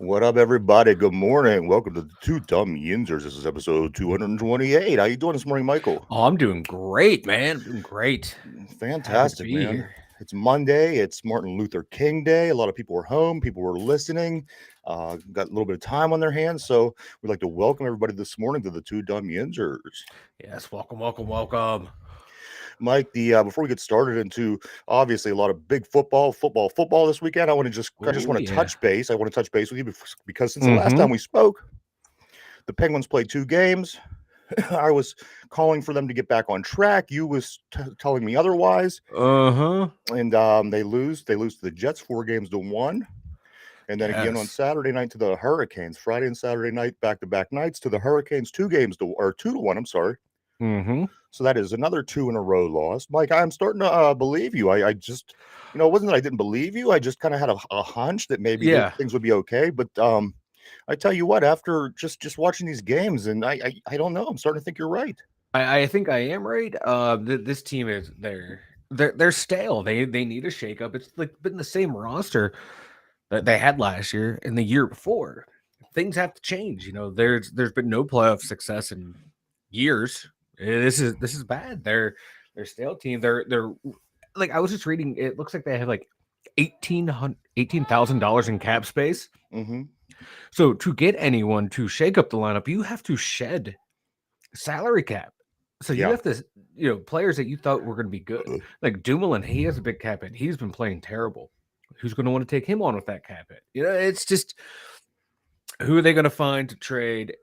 What up, everybody? Good morning. Welcome to the two Dum Yinzers. This is episode 228. How you doing this morning, Michael? Oh, I'm doing great, man. I'm doing great. Happy to Fantastic, be man. here. It's Monday. It's Martin Luther King Day. A lot of people were home. People were listening. Got a little bit of time on their hands. So we'd like to welcome everybody this morning to the two Dum Yinzers. Yes, welcome. Mike, the before we get started into obviously a lot of big football this weekend, I just Oh want to yeah. touch base. I want to touch base with you because since the last Mm-hmm. time we spoke, the Penguins played two games. I was calling for them to get back on track. You was telling me otherwise, Uh-huh. and they lose. They lose to the Jets 4-1, and then again on Yes. Saturday night to the Hurricanes. Friday and Saturday night, back-to-back nights to the Hurricanes, 2-1. I'm sorry. Mm-hmm. So that is another two in a row loss. Mike, I'm starting to believe you. I just, it wasn't that I didn't believe you. I just kind of had a hunch that maybe Yeah. things would be okay. But I tell you what, after just watching these games, and I don't know, I'm starting to think you're right. I think I am right. This team is they're stale. They need a shakeup. It's like been the same roster that they had last year and the year before. Things have to change. There's been no playoff success in years. This is bad. They're stale team. They're like I was just reading. It looks like they have like $18,000 in cap space. Mm-hmm. So to get anyone to shake up the lineup, you have to shed salary cap. So you Yeah. have to, players that you thought were going to be good, like Dumoulin. He has a big cap hit. He's been playing terrible. Who's going to want to take him on with that cap hit? It's just who are they going to find to trade?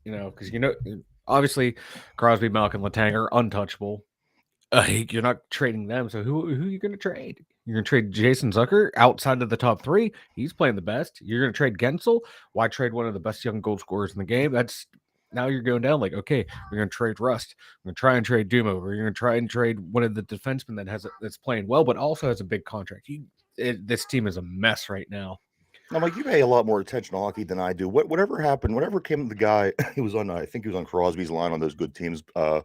Because obviously Crosby, Malkin, Letang are untouchable. You're not trading them. So who are you going to trade? You're going to trade Jason Zucker outside of the top three. He's playing the best. You're going to trade Gensel. Why trade one of the best young goal scorers in the game? That's now you're going down like, okay, we're going to trade Rust. We're going to try and trade Dumo. We're going to try and trade one of the defensemen that's playing well, but also has a big contract. This team is a mess right now. Now, Mike, you pay a lot more attention to hockey than I do. Whatever happened, whatever came to the guy, he was on, I think he was on Crosby's line on those good teams, the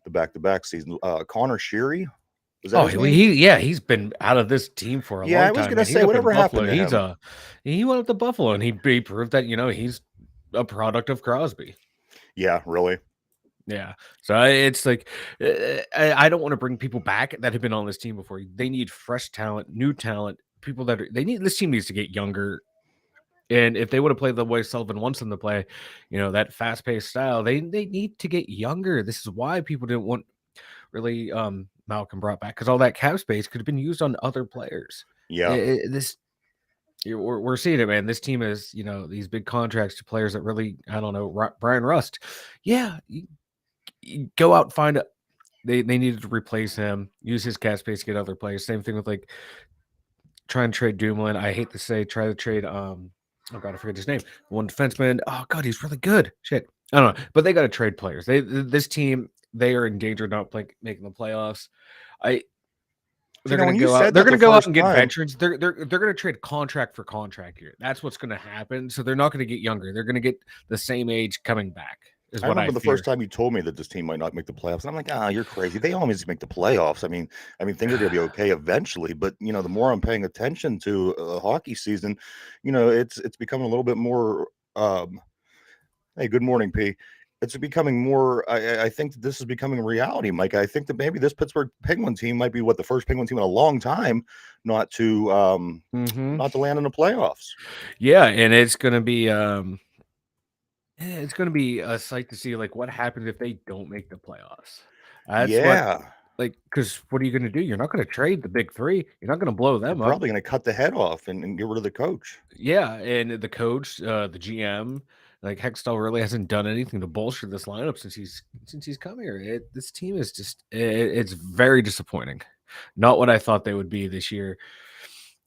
back-to-back season. Connor Sheary, was that Oh, his name? he's been out of this team for a Yeah, long I was time, gonna man. He's say up in whatever Buffalo. happened to him. He went up to Buffalo and he proved that he's a product of Crosby. Yeah, really. Yeah, so it's like I don't want to bring people back that have been on this team before. They need fresh talent, new talent, people this team needs to get younger. And if they would have played the way Sullivan wants them to play, that fast paced style, they need to get younger. This is why people didn't want really Malcolm brought back because all that cap space could have been used on other players. Yeah. We're seeing it, man. This team is, these big contracts to players that really, I don't know, Brian Rust. Yeah, you go out and find a. They needed to replace him, use his cap space to get other players. Same thing with like trying to trade Dumoulin. I hate to say, try to trade oh god, I forget his name. One defenseman. Oh god, he's really good. Shit, I don't know, but they got to trade players. This team, they are in danger of not making the playoffs. They're going When to you go out. said They're that going the to go out first and get time, veterans. They're going to trade contract for contract here. That's what's going to happen. So they're not going to get younger. They're going to get the same age coming back. Is I what I remember the fear. first time you told me that this team might not make the playoffs. And I'm like, you're crazy. They always make the playoffs. I mean, things are going to be okay eventually. But the more I'm paying attention to hockey season, it's becoming a little bit more. Hey, good morning, P. It's becoming more. I think that this is becoming reality, Mike. I think that maybe this Pittsburgh Penguin team might be the first Penguin team in a long time not to Mm-hmm. not to land in the playoffs. Yeah, and it's going to be a sight to see like what happens if they don't make the playoffs. That's what Yeah, because what are you going to do? You're not going to trade the big three. You're not going to blow you're them up. probably going to cut the head off and get rid of the coach. Yeah, and the coach, the GM, like Hextall really hasn't done anything to bolster this lineup since he's come here. This team is just it's very disappointing. Not what I thought they would be this year.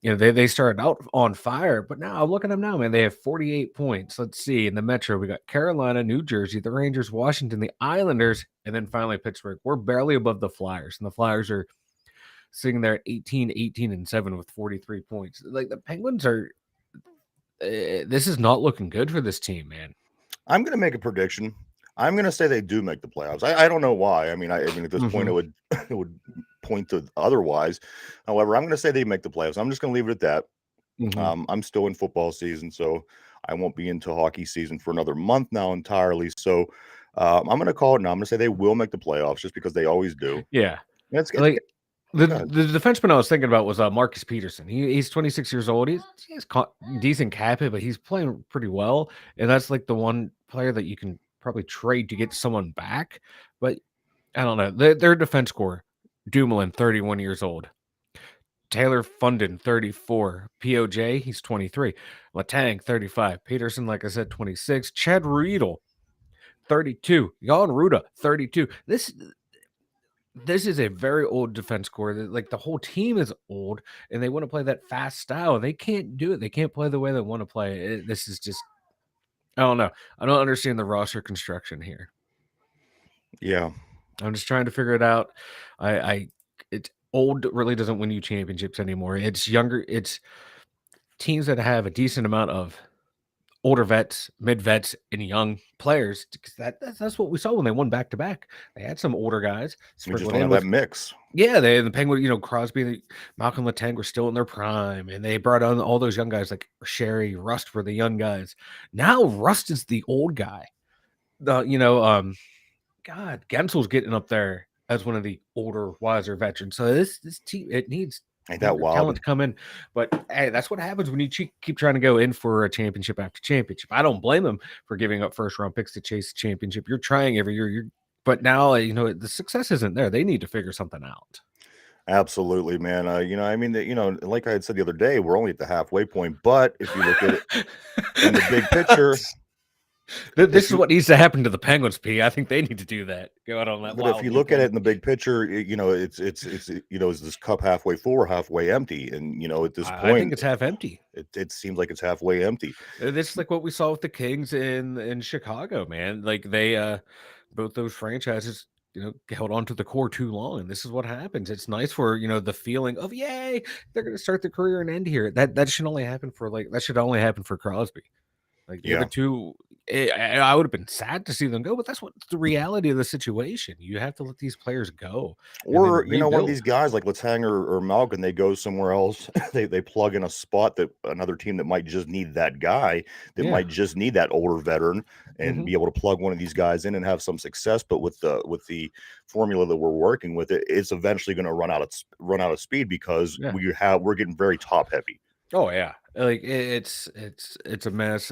they started out on fire, but now I'm looking at them now, man. They have 48 points. Let's see. In the Metro, we got Carolina, New Jersey, the Rangers, Washington, the Islanders, and then finally Pittsburgh. We're barely above the Flyers, and the Flyers are sitting there at 18, 18, and 7 with 43 points. Like the Penguins are. This is not looking good for this team, man. I'm going to make a prediction. I'm going to say they do make the playoffs. I don't know why. I mean, at this point, it would it would point to otherwise. However, I'm going to say they make the playoffs. I'm just going to leave it at that. I'm still in football season, so I won't be into hockey season for another month now entirely. So I'm going to call it now. I'm going to say they will make the playoffs just because they always do. Yeah. It's Like the defenseman I was thinking about was Marcus Peterson. He's 26 years old. He has decent cap hit, but he's playing pretty well. And that's like the one player that you can probably trade to get someone back. But I don't know. Their defense core, Dumoulin, 31 years old. Taylor Fundin, 34. POJ, he's 23. Letang, 35. Peterson, like I said, 26. Chad Riedel, 32. Jan Ruda, 32. This is a very old defense core. Like the whole team is old, and they want to play that fast style. They can't do it. They can't play the way they want to play. This is just, I don't know. I don't understand the roster construction here. Yeah, I'm just trying to figure it out. It's old really doesn't win you championships anymore. It's younger. It's teams that have a decent amount of older vets, mid vets, and young players. Because that's what we saw when they won back to back. They had some older guys. We just don't have that mix. Yeah, the Penguins, Crosby, Malcolm Letang were still in their prime, and they brought on all those young guys like Sherry, Rust were the young guys. Now Rust is the old guy. God, Gensel's getting up there as one of the older, wiser veterans. So this team, it needs talent to come in. But hey, that's what happens when you keep trying to go in for a championship after championship. I don't blame them for giving up first round picks to chase the championship. You're trying every year. But now, the success isn't there. They need to figure something out. Absolutely, man. Like I had said the other day, we're only at the halfway point. But if you look at it in the big picture, this is what needs to happen to the Penguins, P. I think they need to do that. Go out on that. But if you look at it in the big picture, it's is this cup halfway full or halfway empty? And at this point, I think it's half empty. It seems like it's halfway empty. This is like what we saw with the Kings in Chicago, man. Like they both those franchises, held on to the core too long, and this is what happens. It's nice for the feeling of yay, they're going to start their career and end here. That should only happen for Crosby. Like the other two, I would have been sad to see them go, but that's what's the reality of the situation. You have to let these players go. Or, one of these guys like Letang or Malkin, they go somewhere else. they plug in a spot that another team that might just need that guy, that might just need that older veteran and be able to plug one of these guys in and have some success. But with the formula that we're working with, it's eventually going to run out of speed because we're getting very top heavy. Oh yeah, like it's a mess.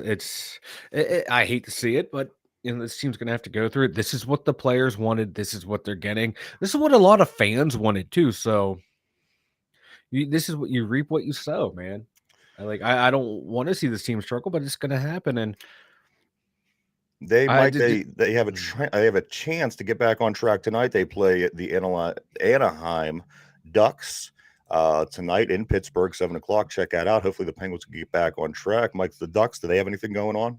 I hate to see it, but this team's gonna have to go through it. This is what the players wanted. This is what they're getting. This is what a lot of fans wanted too. So this is what you reap, what you sow, man. I don't want to see this team struggle, but it's gonna happen. And they have a chance to get back on track tonight. They play the Anaheim Ducks tonight in Pittsburgh, 7:00. Check that out. Hopefully the Penguins can get back on track. Mike, the Ducks, do they have anything going on?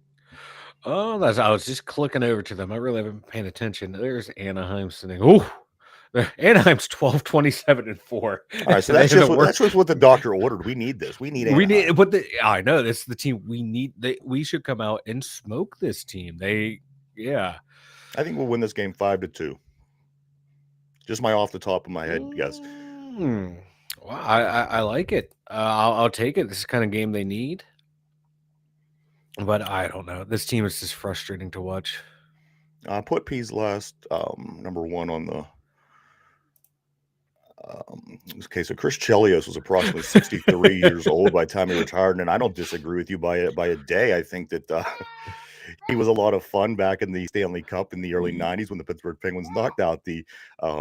Oh, I was just clicking over to them. I really haven't been paying attention. There's Anaheim sitting. Oh, Anaheim's 12, 27, and 4. All right, so that's just what the doctor ordered. We need this. We need Anaheim. I know this is the team we need. We should come out and smoke this team. I think we'll win this game 5-2. Just my off the top of my head guess. Well, I like it. I'll take it. This is the kind of game they need. But I don't know. This team is just frustrating to watch. Put P's last number one on the. Okay, so Chris Chelios was approximately 63 years old by the time he retired, and I don't disagree with you by a day. I think that he was a lot of fun back in the Stanley Cup in the early 90s when the Pittsburgh Penguins knocked out the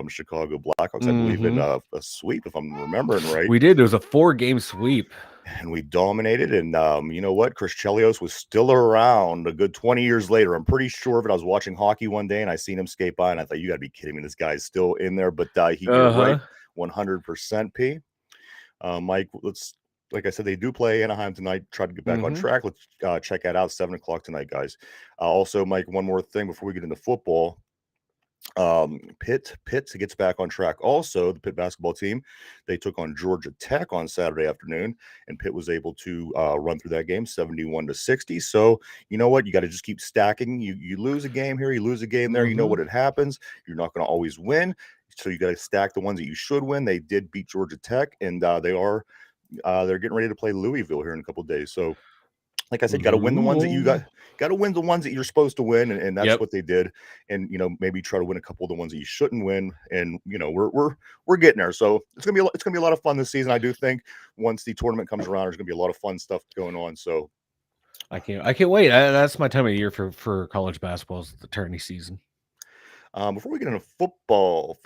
Chicago Blackhawks, I believe, in a sweep, if I'm remembering right. We did. It was a 4-game sweep. And we dominated. And you know what? Chris Chelios was still around a good 20 years later. I'm pretty sure of it. I was watching hockey one day and I seen him skate by and I thought, you got to be kidding me. This guy's still in there. But he did right 100%, P. Mike, let's like I said, they do play Anaheim tonight. Try to get back on Mm-hmm. track. Let's check that out. 7 o'clock tonight, guys. Also, Mike, one more thing before we get into football. Pitt gets back on track. Also, the Pitt basketball team, they took on Georgia Tech on Saturday afternoon, and Pitt was able to run through that game 71-60. So you know what? You got to just keep stacking. You lose a game here, you lose a game there. You know Mm-hmm. what it happens. You're not going to always win. So you got to stack the ones that you should win. They did beat Georgia Tech, and they're getting ready to play Louisville here in a couple of days. So like I said, you got to win the ones that you Louisville. got to win the ones that you're supposed to win, and that's Yep. what they did. And maybe try to win a couple of the ones that you shouldn't win. And we're getting there. So it's gonna be a lot of fun this season. I do think once the tournament comes around, there's gonna be a lot of fun stuff going on. So I can't wait. That's my time of year for college basketball is the tourney season. before we get into football,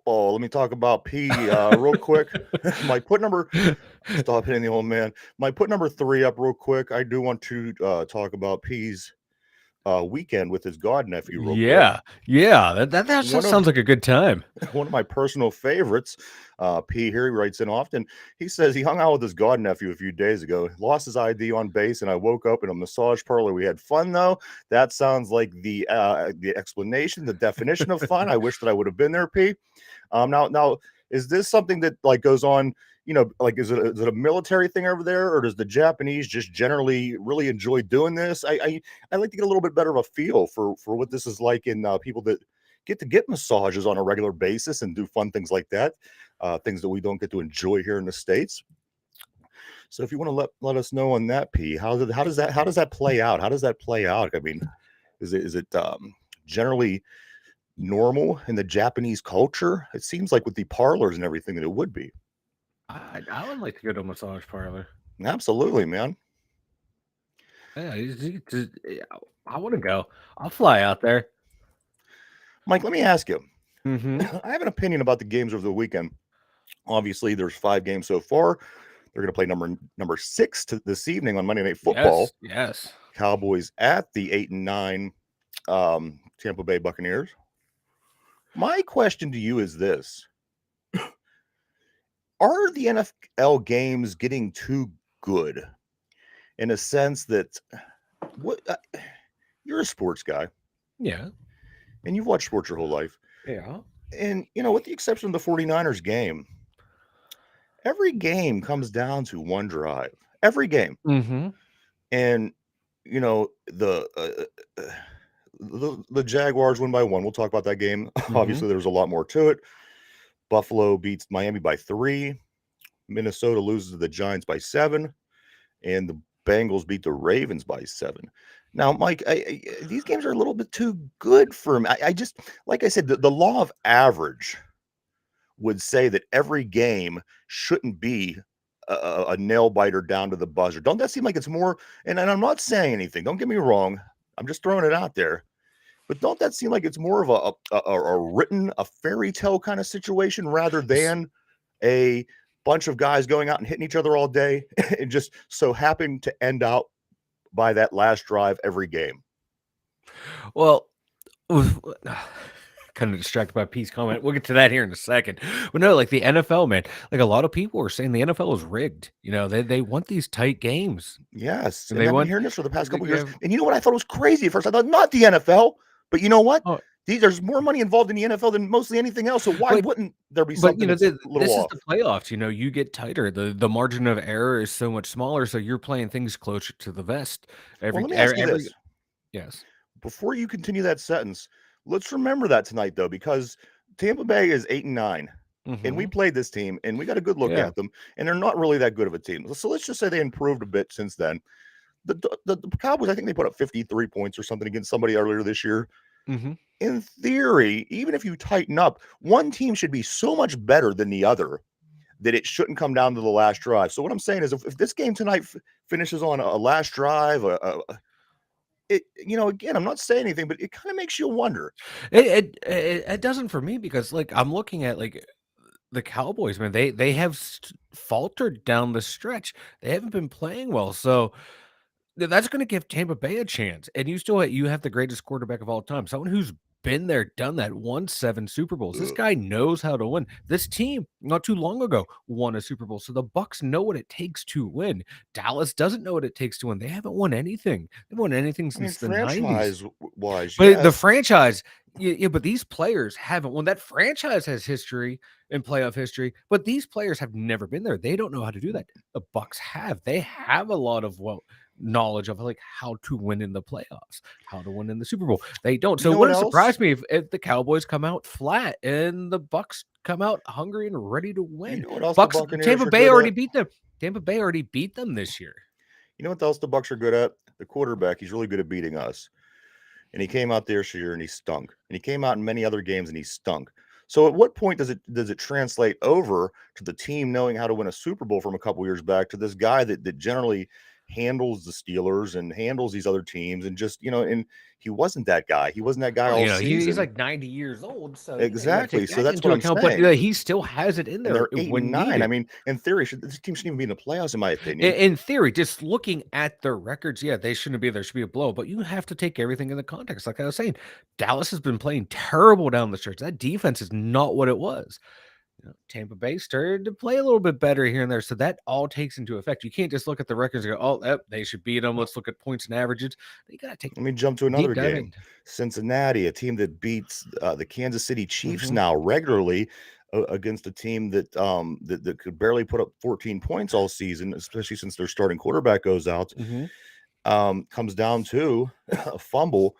let me talk about P real quick. My put number Stop hitting the old man. My put number 3 up real quick. I do want to talk about P's weekend with his god nephew real quick. Yeah. That One of sounds like a good time. one of my personal favorites. P here, he writes in often. He says he hung out with his god nephew a few days ago, lost his ID on base, and I woke up in a massage parlor. We had fun though. That sounds like the explanation, the definition of fun. I wish that I would have been there, P. Now, is this something that like goes on? Like is it a military thing over there, or does the Japanese just generally really enjoy doing this? I like to get a little bit better of a feel for what this is like in people that get massages on a regular basis and do fun things like that, things that we don't get to enjoy here in the States. So if you want to let us know on that, P, how does that play out? How does that play out? I mean, is it generally normal in the Japanese culture? It seems like with the parlors and everything that it would be. I would like to go to a massage parlor. Absolutely, man. Yeah, I want to go. I'll fly out there. Mike, let me ask you. Mm-hmm. I have an opinion about the games over the weekend. Obviously, there's 5 games so far. They're going to play number 6 this evening on Monday Night Football. Yes. Cowboys at the 8-9 Tampa Bay Buccaneers. My question to you is this: are the NFL games getting too good in a sense that what you're a sports guy Yeah. and you've watched sports your whole life, Yeah. and with the exception of the 49ers game, every game comes down to one drive. Every game. Mm-hmm. And the Jaguars win by 1. We'll talk about that game. Mm-hmm. Obviously, there's a lot more to it. Buffalo beats Miami by 3. Minnesota loses to the Giants by 7, and the Bengals beat the Ravens by 7. Now, Mike, these games are a little bit too good for me. I just, like I said, the law of average would say that every game shouldn't be a nail biter down to the buzzer. Don't that seem like it's more? And I'm not saying anything. Don't get me wrong. I'm just throwing it out there. But don't that seem like it's more of a fairy tale kind of situation rather than a bunch of guys going out and hitting each other all day and just so happen to end out by that last drive every game? Well, kind of distracted by P's comment. We'll get to that here in a second. But no, like the NFL, man, like a lot of people are saying the NFL is rigged. They want these tight games. Yes, And and they I've been want hearing this for the past couple of you years. have, And you know what I thought was crazy at first? I thought not the NFL, but you know what? oh, There's more money involved in the NFL than mostly anything else. So why but wouldn't there be but something that's a little this is off? the playoffs. You get tighter. The margin of error is so much smaller, so you're playing things closer to the vest. Well, Every let me ask every, you every this. yes. Before you continue that sentence, let's remember that tonight, though, because Tampa Bay is 8-9, and we Mm-hmm. played this team, and we got a good look Yeah. at them, and they're not really that good of a team. So let's just say they improved a bit since then. The Cowboys, I think they put up 53 points or something against somebody earlier this year. Mm-hmm. In theory, even if you tighten up, one team should be so much better than the other that it shouldn't come down to the last drive. So what I'm saying is, if this game tonight finishes on a last drive, again, I'm not saying anything, but it kind of makes you wonder. It doesn't for me because like I'm looking at like the Cowboys, man. They have faltered down the stretch. They haven't been playing well, so that's going to give Tampa Bay a chance. And you have the greatest quarterback of all time, someone who's been there, done that, won 7 Super Bowls. This Ugh. guy knows how to win. This team, not too long ago, won a Super Bowl. So the Bucks know what it takes to win. Dallas doesn't know what it takes to win. They haven't won anything. They haven't won anything I mean, since the 90s. wise, But the yes. franchise, yeah, but these players haven't won. That franchise has history and playoff history, but these players have never been there. They don't know how to do that. The Bucks have. They have a lot of knowledge of like how to win in the playoffs, how to win in the Super Bowl. They don't. You So it know what wouldn't surprise else? me if the Cowboys come out flat and the Bucks come out hungry and ready to You win. know what else the Bucks, Buccaneers Tampa are Bay good already at? beat them. Tampa Bay already beat them this year. You know what else the Bucks are good at? The quarterback. He's really good at beating us. And he came out this year and he stunk. And he came out in many other games and he stunk. So at what point does it translate over to the team knowing how to win a Super Bowl from a couple years back to this guy that generally handles the Steelers and handles these other teams and just and he wasn't that guy. He wasn't that guy Well, all he's season. like 90 years old, so you got to Exactly. take So that that's what into I'm account. But saying. he still has it in And there they're 8 and when 9. I needed. mean, in theory, this team shouldn't even be in the playoffs, in my opinion. In theory, just looking at their records, yeah, they shouldn't be there. Should be a blow, but you have to take everything in the context. Like I was saying, Dallas has been playing terrible down the stretch. That defense is not what it was. Tampa Bay started to play a little bit better here and there, so that all takes into effect. You can't just look at the records and go, "Oh, yep, they should beat them." Let's look at points and averages. You got to take Let me jump to deep another dive game. in. Cincinnati, a team that beats the Kansas City Chiefs Mhm, now regularly against a team that could barely put up 14 points all season, especially since their starting quarterback goes out. mhm. Comes down to a fumble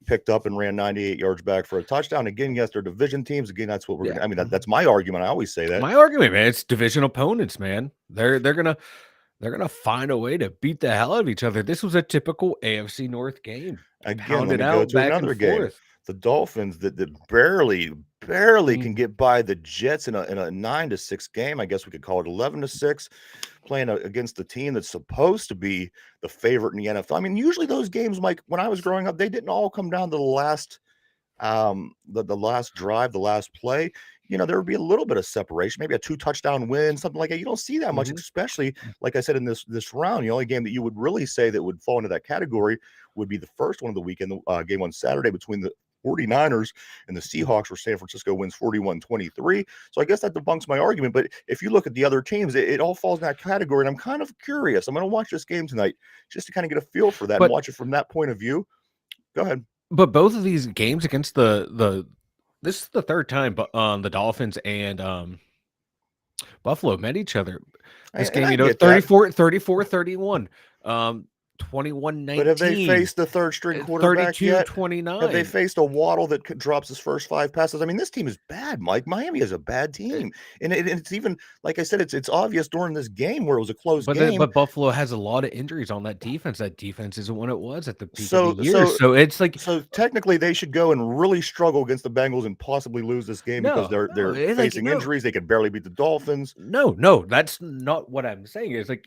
picked up and ran 98 yards back for a touchdown. Again, yes, they're division teams. Again, that's what we're Yeah. gonna. I mean, that's my argument. I always say that. My argument, man, it's division opponents, man. They're gonna find a way to beat the hell out of each other. This was a typical AFC North game, Again, let pounded me go out to back and another game. forth. The Dolphins that barely can Mm, get by the Jets in a 9-6 game. I guess we could call it 11-6, playing against the team that's supposed to be the favorite in the NFL. I mean, usually those games, Mike, when I was growing up, they didn't all come down to the last the last drive, the last play. There would be a little bit of separation, maybe a 2 touchdown win, something like that. You don't see that much, mhm. especially like I said in this round. The only game that you would really say that would fall into that category would be the first one of the weekend, game on Saturday between the 49ers and the Seahawks, where San Francisco wins 41-23. So I guess that debunks my argument. But if you look at the other teams, it all falls in that category. And I'm kind of curious. I'm going to watch this game tonight just to kind of get a feel for that and But watch it from that point of view. Go ahead. but both of these games against the this is the third time, but the Dolphins and Buffalo met each other. This And game, I get that. 31, But have they 21-19, faced the third string quarterback yet? Have they 32-29. faced a Waddle that drops his first 5 passes? I mean, this team is bad, Mike. Miami is a bad team, and it's even like I said, it's obvious during this game where it was a close game. But Buffalo has a lot of injuries on that defense. That defense isn't what it was at the peak of the So year. so So it's like so technically, they should go and really struggle against the Bengals and possibly lose this game because they're it's like facing injuries. They could barely beat the Dolphins. no, that's not what I'm saying. It's like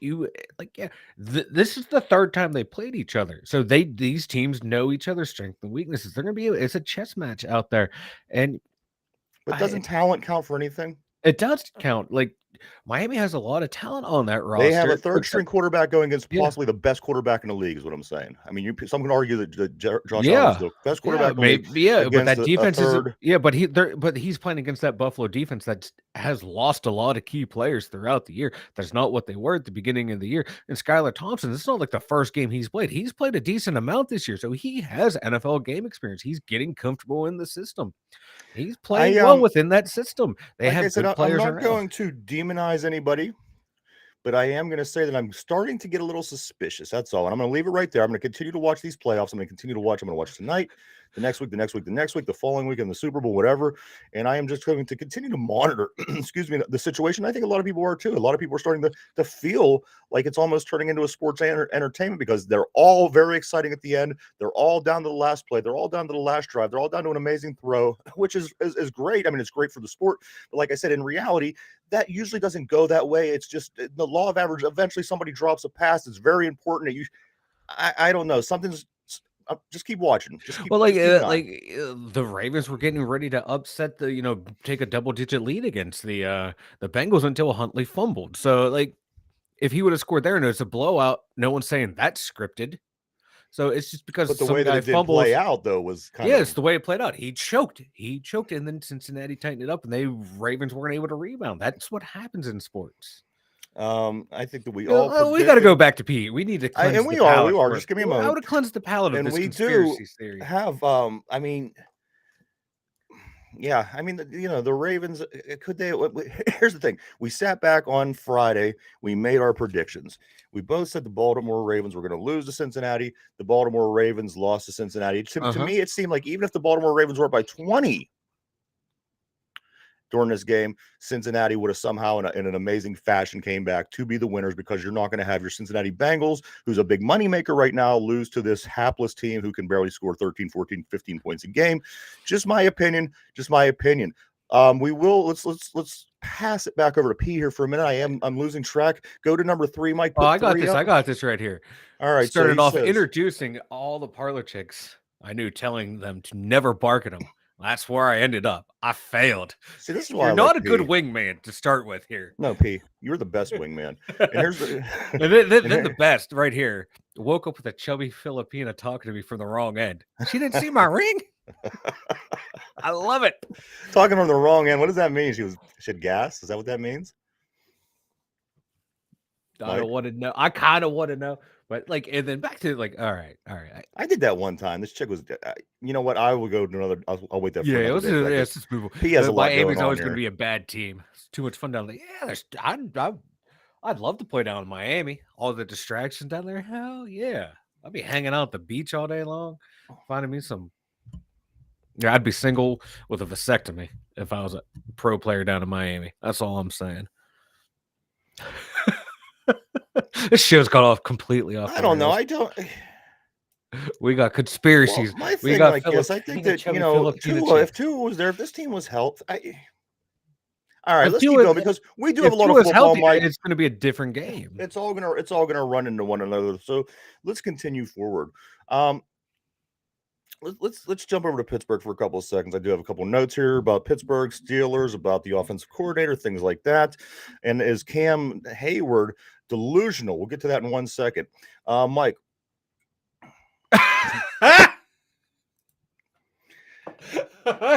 yeah, this is the third time they played each other. So these teams know each other's strengths and weaknesses. They're gonna be it's a chess match out there, and But I, doesn't talent count for anything? it does count. Like Miami has a lot of talent on that They have a roster, third string quarterback going against yeah, possibly the best quarterback in the league, is what I'm saying. I mean, some can argue that Josh Allen is yeah, the best yeah, quarterback in the league maybe, yeah. But against that a defense is third. but he's playing against that Buffalo defense that has lost a lot of key players throughout the year. That's not what they were at the beginning of the year. And Skylar Thompson, it's not like the first game he's played. He's played a decent amount this year, so he has NFL game experience. He's getting comfortable in the system. He's playing I well within that system. They Like I have said, good I'm players not around. going to demonize anybody, but I am going to say that I'm starting to get a little suspicious. That's all. And I'm going to leave it right there. I'm going to continue to watch these playoffs. I'm going to continue to watch. I'm going to watch tonight, the next week, the next week, the next week, the following week, and the Super Bowl, whatever. And I am just going to continue to monitor, excuse me, the situation. I think a lot of people are too. A lot of people are starting to feel like it's almost turning into a sports entertainment because they're all very exciting at the end. They're all down to the last play. They're all down to the last drive. They're all down to an amazing throw, which is great. I mean, it's great for the sport. But like I said, in reality, that usually doesn't go that way. It's just the law of average. Eventually, somebody drops a pass. It's very important that I don't know. Something's. Just keep watching. Well, Just keep an eye. the Ravens were getting ready to upset take a double digit lead against the Bengals until Huntley fumbled. So like if he would have scored there and it's a blowout, no one's saying that's scripted. So it's just because But the some way that guy it did play fumbles. out, though, was kind Yeah, it's of the way it played out. He choked. He choked, and then Cincinnati tightened it up, and they Ravens weren't able to rebound. That's what happens in sports. I think that we all We got to go predicted. back to Pete. We need to And cleanse the we palate are. for Just give me a I moment. would cleanse the palate of And this we do conspiracy theory. have, I mean, yeah, I mean, the Ravens, could they? Here's the thing: we sat back on Friday, we made our predictions. We both said the Baltimore Ravens were going to lose to Cincinnati. The Baltimore Ravens lost to Cincinnati. To Uh-huh. me, it seemed like even if the Baltimore Ravens were up by 20 during this game, Cincinnati would have somehow, in an amazing fashion, came back to be the winners, because you're not going to have your Cincinnati Bengals, who's a big moneymaker right now, lose to this hapless team who can barely score 13, 14, 15 points a game. Just my opinion. Just my opinion. We will let's pass it back over to P here for a minute. I'm losing track. Go to number 3, Mike. Oh, Put I got 3 this. up. I got this right here. All right. So Started he off says, introducing all the parlor chicks I knew, telling them to never bark at them. That's where I ended up. I failed. see, this is why You're I like not a good P. wingman to start with here. No, P, you're the best wingman. And here's the And then the best right here. Woke up with a chubby Filipina talking to me from the wrong end. She didn't see my ring. I love it. talking from the wrong end. What does that mean? She had gas. Is that what that means? I don't want to know. I kind of want to know, but like, and then back to like, all right. I did that one time. This chick was, you know what? I will go to another. I'll wait there for Yeah, another day. let's just move on. P has a lot going Miami's on always going here. to be a bad team. It's too much fun down there. Yeah, I'd love to play down in Miami. All the distractions down there. Hell yeah. I'd be hanging out at the beach all day long, finding me some. Yeah, I'd be single with a vasectomy if I was a pro player down in Miami. That's all I'm saying. This show's got off completely off. I don't know. Rails. I don't. We got Well, conspiracies. my We thing got like this, I think Filipina, that chubby Tua, Filipina chick. if Tua was there, if this team was healthy, all right, If let's keep Tua, going, because we do if have a lot of Tua's football, healthy, Mike. it's going to be a different game. It's all gonna run into one another. So let's continue forward. Let's jump over to Pittsburgh for a couple of seconds. I do have a couple of notes here about Pittsburgh Steelers, about the offensive coordinator, things like that. And is Cam Heyward delusional? We'll get to that in 1 second. Mike.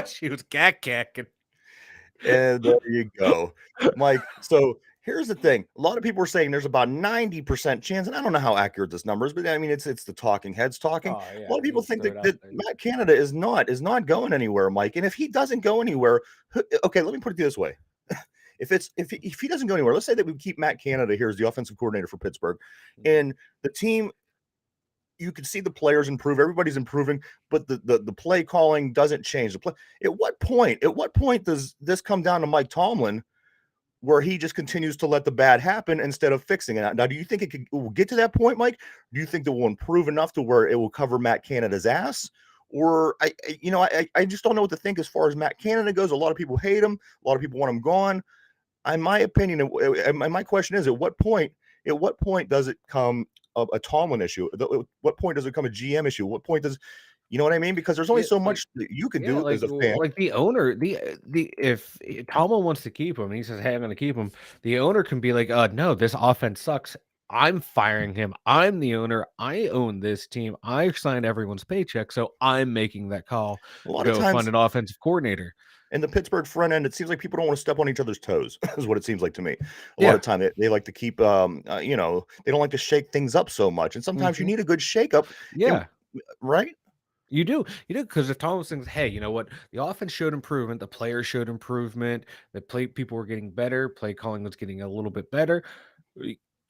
She was cack-cacking. And there you go, Mike. So here's the thing. A lot of people are saying there's about 90% chance, and I don't know how accurate this number is, but I mean, it's the talking heads talking. Oh, yeah, A lot of people think throw it out that there. Matt Canada is not going anywhere, Mike. And if he doesn't go anywhere, okay, let me put it this way. If he doesn't go anywhere, let's say that we keep Matt Canada here as the offensive coordinator for Pittsburgh, and the team, you can see the players improve, everybody's improving, but the play calling doesn't change. The play, at what point does this come down to Mike Tomlin, where he just continues to let the bad happen instead of fixing it? Now, do you think it will get to that point, Mike? Do you think that will improve enough to where it will cover Matt Canada's ass? Or I just don't know what to think as far as Matt Canada goes. A lot of people hate him. A lot of people want him gone. In my opinion, and my question is, at what point does it come a Tomlin issue? At what point does it become a GM issue? What point does, you know what I mean? Because there's only so much that you can do as a fan. Like the owner, if Tomlin wants to keep him, and he says, "Hey, I'm going to keep him," the owner can be like, no, this offense sucks. I'm firing him. I'm the owner. I own this team. I signed everyone's paycheck, so I'm making that call. A lot Go of times, find an offensive coordinator. in the Pittsburgh front end, it seems like people don't want to step on each other's toes, is what it seems like to me. A lot of time they like to keep, they don't like to shake things up so much. And sometimes you need a good shake up. Yeah. Right? You do, because if Thomas thinks, hey, you know what, the offense showed improvement, the players showed improvement, the people were getting better, play calling was getting a little bit better.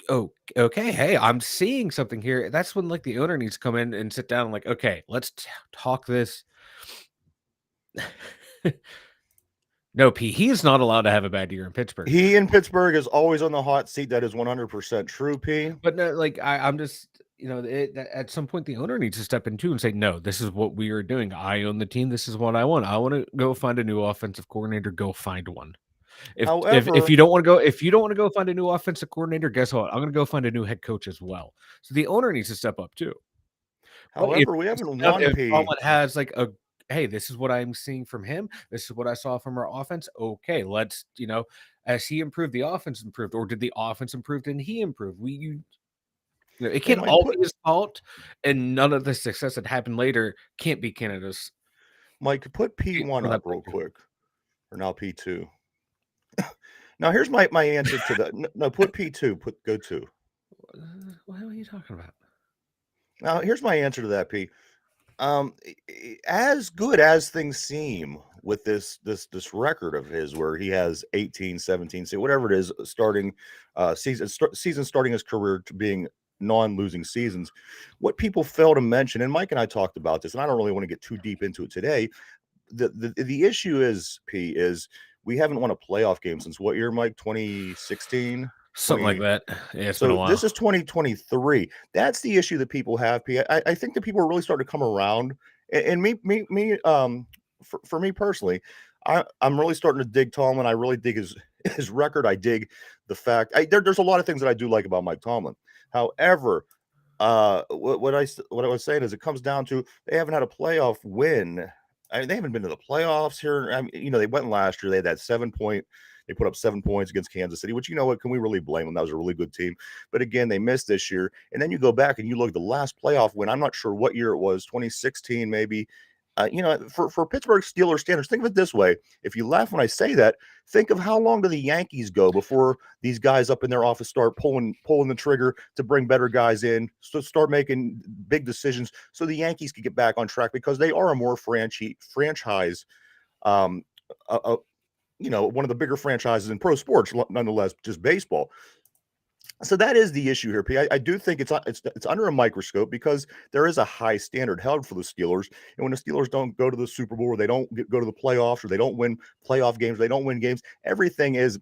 Oh, okay. Hey, I'm seeing something here. That's when like the owner needs to come in and sit down and like, okay, let's talk this. No, P. He is not allowed to have a bad year in Pittsburgh. He in Pittsburgh is always on the hot seat. That is 100% true, P. But no, like I'm just, at some point the owner needs to step in too and say, no, this is what we are doing. I own the team. This is what I want. I want to go find a new offensive coordinator. Go find one. If you don't want to go find a new offensive coordinator, guess what? I'm going to go find a new head coach as well. So the owner needs to step up too. However, we haven't won, if P. someone has like hey, this is what I'm seeing from him. This is what I saw from our offense. Okay, let's, as he improved, the offense improved, or did the offense improve and he improved? It Hey, can't Mike, all be his fault, and none of the success that happened later can't be Canada's put P1 for that up real player. quick, or now P2. Now here's my answer to that. No, put P2. Go 2. What are you talking about? Now here's my answer to that, P. As good as things seem with this record of his, where he has 18, 17, whatever it is, starting season starting his career to being non-losing seasons. What people fail to mention, and Mike and I talked about this, and I don't really want to get too deep into it today. The issue is, P, is we haven't won a playoff game since what year, Mike? 2016, Something like 20. that. Yeah, it's been a So while. this is 2023. That's the issue that people have, P. I think that people are really starting to come around. And for me personally, I'm really starting to dig Tomlin. I really dig his record. I dig the fact there's a lot of things that I do like about Mike Tomlin. However, what I was saying is it comes down to they haven't had a playoff win. I mean, they haven't been to the playoffs here. I mean, they went last year. They had that 7 point. They put up 7 points against Kansas City, which, you know what, can we really blame them? That was a really good team. But again, they missed this year. And then you go back and you look at the last playoff win. I'm not sure what year it was, 2016 maybe. For Pittsburgh Steelers standards, think of it this way. If you laugh when I say that, think of how long do the Yankees go before these guys up in their office start pulling the trigger to bring better guys in, so start making big decisions so the Yankees can get back on track, because they are a more franchise, um, one of the bigger franchises in pro sports, nonetheless, just baseball. So that is the issue here, P. I do think it's under a microscope because there is a high standard held for the Steelers, and when the Steelers don't go to the Super Bowl, or they don't go to the playoffs, or they don't win playoff games, or they don't win games, everything is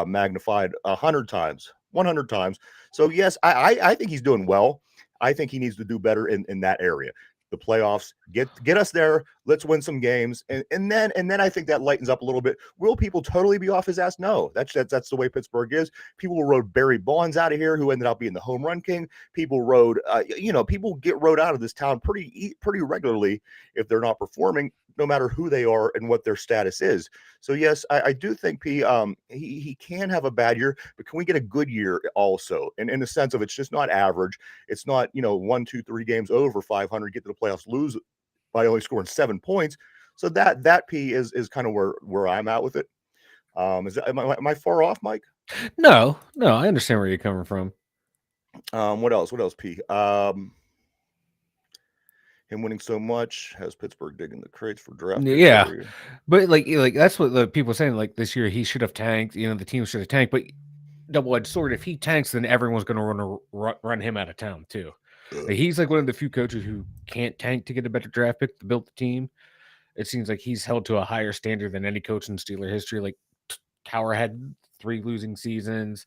magnified 100 times, 100 times. So yes, I think he's doing well. I think he needs to do better in that area. The playoffs, get us there. Let's win some games, and then I think that lightens up a little bit. Will people totally be off his ass? No, that's the way Pittsburgh is. People rode Barry Bonds out of here, who ended up being the home run king. People people get rode out of this town pretty regularly if they're not performing, no matter who they are and what their status is. So yes, I do think he can have a bad year, but can we get a good year also? And in the sense of, it's just not average. It's not 1, 2, 3 games over 500, get to the playoffs, lose by only scoring 7 points. So that P is kind of where I'm at with it. Am I far off, Mike? No, I understand where you're coming from. What else? P? Him winning so much has Pittsburgh digging the crates for draft picks Yeah, every year. but like that's what the people are saying. Like this year, he should have tanked. The team should have tanked. But double-edged sword. If he tanks, then everyone's going to run him out of town too. Like, he's like one of the few coaches who can't tank to get a better draft pick to build the team. It seems like he's held to a higher standard than any coach in Steeler history. Like Tower had 3 losing seasons.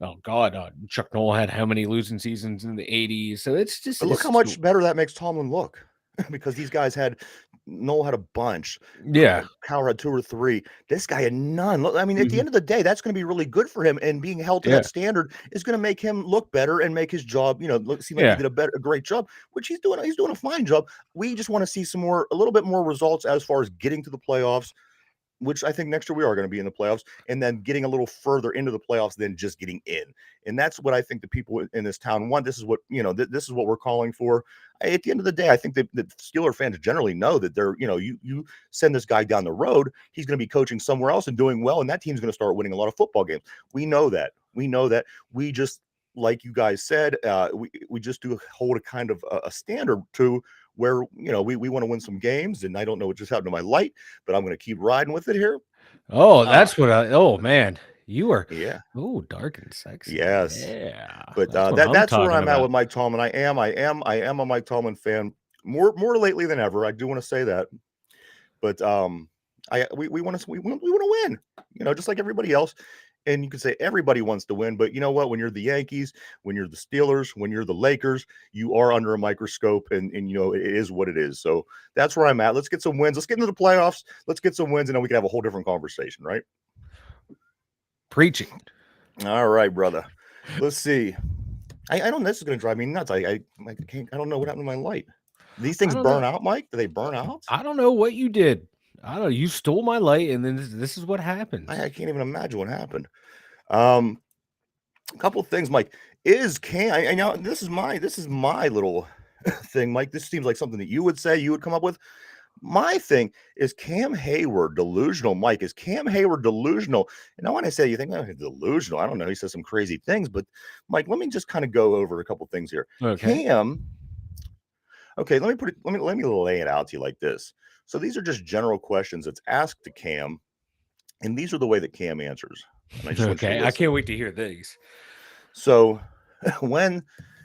Oh God, Chuck Noll had how many losing seasons in the '80s? So But look how much better that makes Tomlin look, because these guys Noel had a bunch. Yeah. Cowher had 2 or 3. This guy had none. Look, I mean, at the Mhm. end of the day, that's going to be really good for him, and being held to Yeah. that standard is going to make him look better and make his job, seem like he Yeah. did a great job, which he's doing. He's doing a fine job. We just want to see a little bit more results as far as getting to the playoffs, which I think next year we are going to be in the playoffs, and then getting a little further into the playoffs than just getting in. And that's what I think the people in this town want. This is what, this is what we're calling for. At the end of the day, I think that Steeler fans generally know that you send this guy down the road, he's going to be coaching somewhere else and doing well, and that team's going to start winning a lot of football games. We know that. We just, like you guys said, we just do hold a kind of a standard to where, we want to win some games. And I don't know what just happened to my light, but I'm going to keep riding with it here. Oh, that's what oh man. You are Yeah. dark and sexy. Yes. Yeah. But That's what I'm that's where talking I'm at about. with Mike Tomlin. I am a Mike Tomlin fan, more lately than ever. I do want to say that. But we want to win, just like everybody else. And you can say everybody wants to win, but you know what? When you're the Yankees, when you're the Steelers, when you're the Lakers, you are under a microscope, and it is what it is. So that's where I'm at. Let's get some wins. Let's get into the playoffs. Let's get some wins, and then we can have a whole different conversation, right? Preaching. All right, brother. Let's see. I don't. This is going to drive me nuts. I don't know what happened to my light. These things burn out, Mike. Do they burn out? I don't know what you did. I don't know. You stole my light, and then this is what happens. I can't even imagine what happened. A couple of things, Mike. Is Cam? I know this is my little thing, Mike. This seems like something that you would say, you would come up with. My thing is Cam Heyward delusional, Mike. Is Cam Heyward delusional? And now when I say you think, oh, he's delusional, I don't know. He says some crazy things, but Mike, let me just kind of go over a couple things here. Okay. Cam, okay, let me lay it out to you like this. So these are just general questions that's asked to Cam, and these are the way that Cam answers. And I just want you to Okay. I listen. can't wait to hear these. So when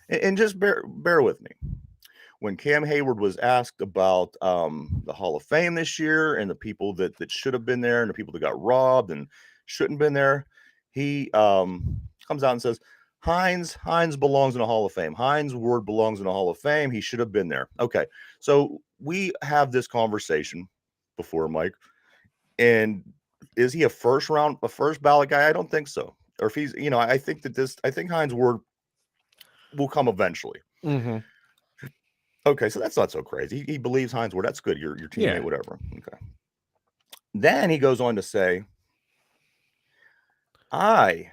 and just bear with me. When Cam Heyward was asked about the Hall of Fame this year and the people that should have been there and the people that got robbed and shouldn't have been there, he comes out and says, Hines belongs in a Hall of Fame. Hines Ward belongs in a Hall of Fame. He should have been there. Okay. So we have this conversation before, Mike. And is he a first ballot guy? I don't think so. Or if he's, I think Hines Ward will come eventually. Mm-hmm. Okay, so that's not so crazy. He believes Hines Ward. That's good. Your teammate, Yeah. whatever. Okay. Then he goes on to say, I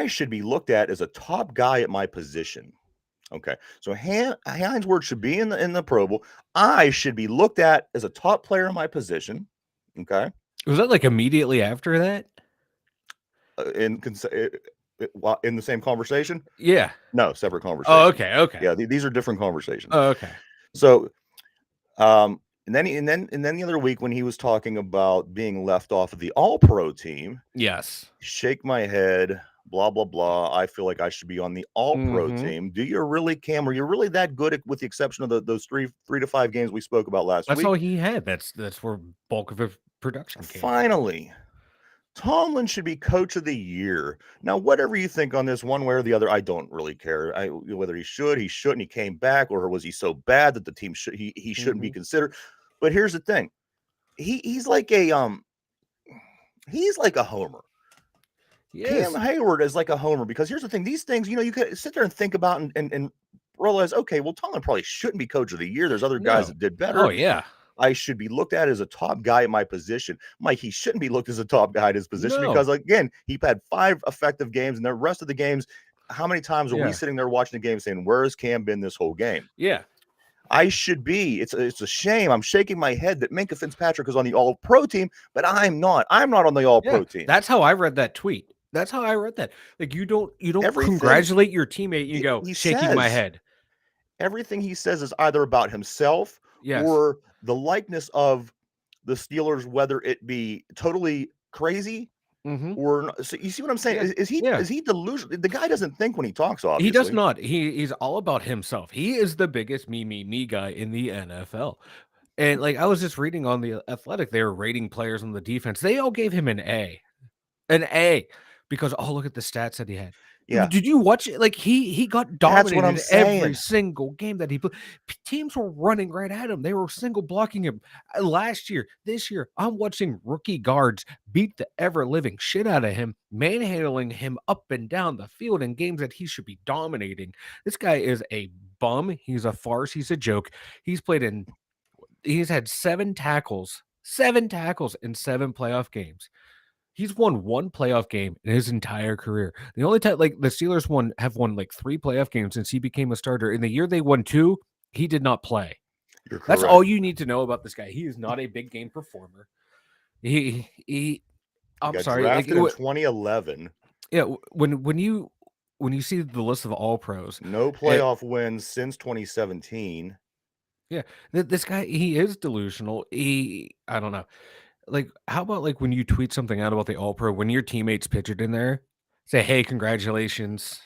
should be looked at as a top guy at my position. Okay, so Hines Ward should be in the Pro Bowl. I should be looked at as a top player in my position. Okay, Was that like immediately after that? in the same conversation? Yeah. No, separate conversation. Oh, okay. Okay. Yeah, these are different conversations. Oh, okay. So, and then the other week when he was talking about being left off of the All-Pro team, Yes. shake my head, blah blah blah. I feel like I should be on the All-Pro Mhm. team. Do you really, Cam? Are you really that good with the exception of those three to five games we spoke about last That's week? all he had. That's where bulk of his production came from. Finally, Tomlin should be coach of the year. Now, whatever you think on this, one way or the other, I don't really care. Whether he shouldn't, he came back, or was he so bad that the team he shouldn't be Mhm. considered? But here's the thing. He's like a homer. Cam Yes. Heyward is like a homer because here's the thing. These things, you could sit there and think about and realize, okay, well, Tomlin probably shouldn't be coach of the year. There's other guys No. that did better. Oh yeah. I should be looked at as a top guy at my position. Mike, he shouldn't be looked as a top guy at his position No. because, again, he had 5 effective games, and the rest of the games, how many times are we Yeah. sitting there watching the game saying, where has Cam been this whole game? Yeah. I should be. It's a shame. I'm shaking my head that Minkah Fitzpatrick is on the All-Pro team, but I'm not. I'm not on the All-Pro Yeah. team. That's how I read that tweet. That's how I read that. Like you don't Everything congratulate your teammate. You go he shaking my says, head. everything he says is either about himself Yes. or the likeness of the Steelers, whether it be totally crazy Mm-hmm. or not. So you see what I'm saying? Yeah. Is he delusional? The guy doesn't think when he talks, He obviously. does not. He's all about himself. He is the biggest me guy in the NFL. And like I was just reading on the Athletic, they were rating players on the defense. They all gave him an A. An A. Because look at the stats that he had. Yeah. Did you watch it? Like he got That's what I'm dominated every saying. single game that he played. Teams were running right at him. They were single blocking him. Last year, this year, I'm watching rookie guards beat the ever living shit out of him, manhandling him up and down the field in games that he should be dominating. This guy is a bum. He's a farce. He's a joke. He's had 7 tackles in 7 playoff games. He's won 1 playoff game in his entire career. The only time, like the Steelers have won like 3 playoff games since he became a starter. In the year they won 2, he did not play. You're correct. That's all you need to know about this guy. He is not a big game performer. He I'm got sorry, drafted in 2011. Yeah, when you see the list of all pros, No playoff wins since 2017. Yeah, this guy, he is delusional. I don't know. Like, how about like when you tweet something out about the All Pro, when your teammates pitch it in there, say, "Hey, congratulations,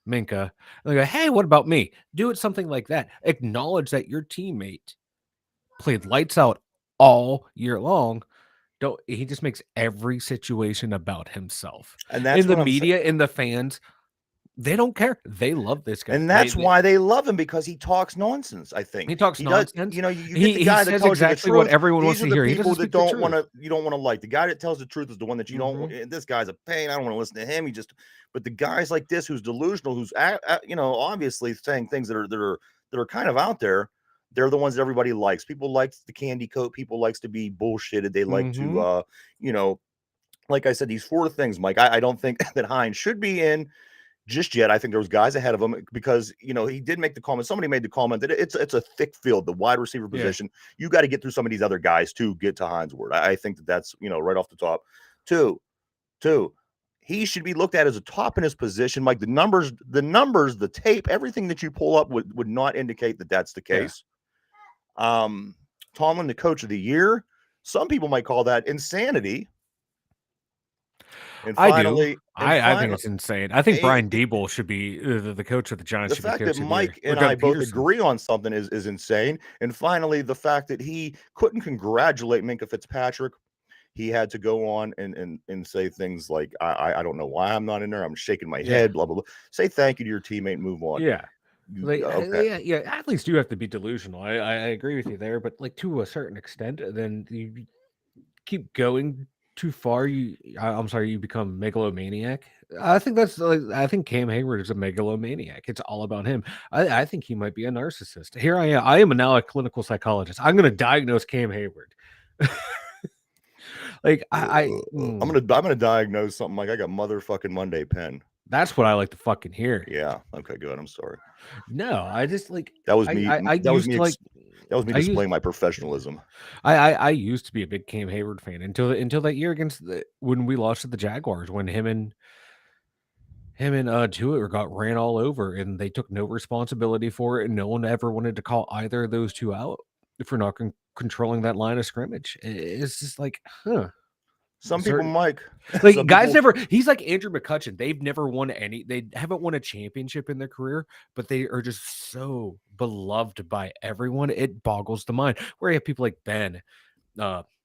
Minka." And they go, "Hey, what about me?" Do it something like that. Acknowledge that your teammate played lights out all year long. Don't he just makes every situation about himself. And that's In the what media, in the fans, they don't care. They love this guy. And that's why they love him, because he talks nonsense, I think. He talks nonsense. You get the guy that says tells exactly you the what truth. everyone wants These to are hear. the He people doesn't that speak the truth. you don't want to like. The guy that tells the truth is the one that you don't. This guy's a pain. I don't want to listen to him. But the guys like this, who's delusional, who's obviously saying things that are kind of out there. They're the ones that everybody likes. People likes the candy coat. People likes to be bullshitted. They like to, like I said, these 4 things, Mike. I don't think that Hines should be in. just yet. I think there was guys ahead of him because he did make the comment. Somebody made the comment that it's a thick field, the wide receiver position. Yeah. You got to get through some of these other guys to get to Heyward. I think that's right off the top. Two, he should be looked at as a top in his position. Like the numbers, the tape, everything that you pull up would not indicate that that's the case. Yeah. Tomlin, the coach of the year. Some people might call that insanity. And finally, I think it's insane. I think Brian Daboll should be the coach of the Giants. The fact that Mike and I both agree on something is insane. And finally, the fact that he couldn't congratulate Minkah Fitzpatrick. He had to go on and say things like, I don't know why I'm not in there. I'm shaking my head, blah, blah, blah. Say thank you to your teammate, move on. Yeah. Okay. Athletes do have to be delusional. I agree with you there, but like to a certain extent, then you keep going too far, you become megalomaniac. I think I think Cam Heyward is a megalomaniac. It's all about him. I think he might be a narcissist. Here I am. I am now a clinical psychologist. I'm going to diagnose Cam Heyward. I'm gonna diagnose something like I got motherfucking Monday pen. That's what I like to fucking hear. Yeah. Okay. Good. I'm sorry. No, I just like that was me. That was me displaying my professionalism. I used to be a big Cam Heyward fan until that year when we lost to the Jaguars, when him and Tua got ran all over and they took no responsibility for it, and no one ever wanted to call either of those two out for not controlling that line of scrimmage. It's just like, huh. Some people, Mike, like guys never. He's like Andrew McCutcheon. They've never won any. They haven't won a championship in their career, but they are just so beloved by everyone. It boggles the mind. Where you have people like Ben,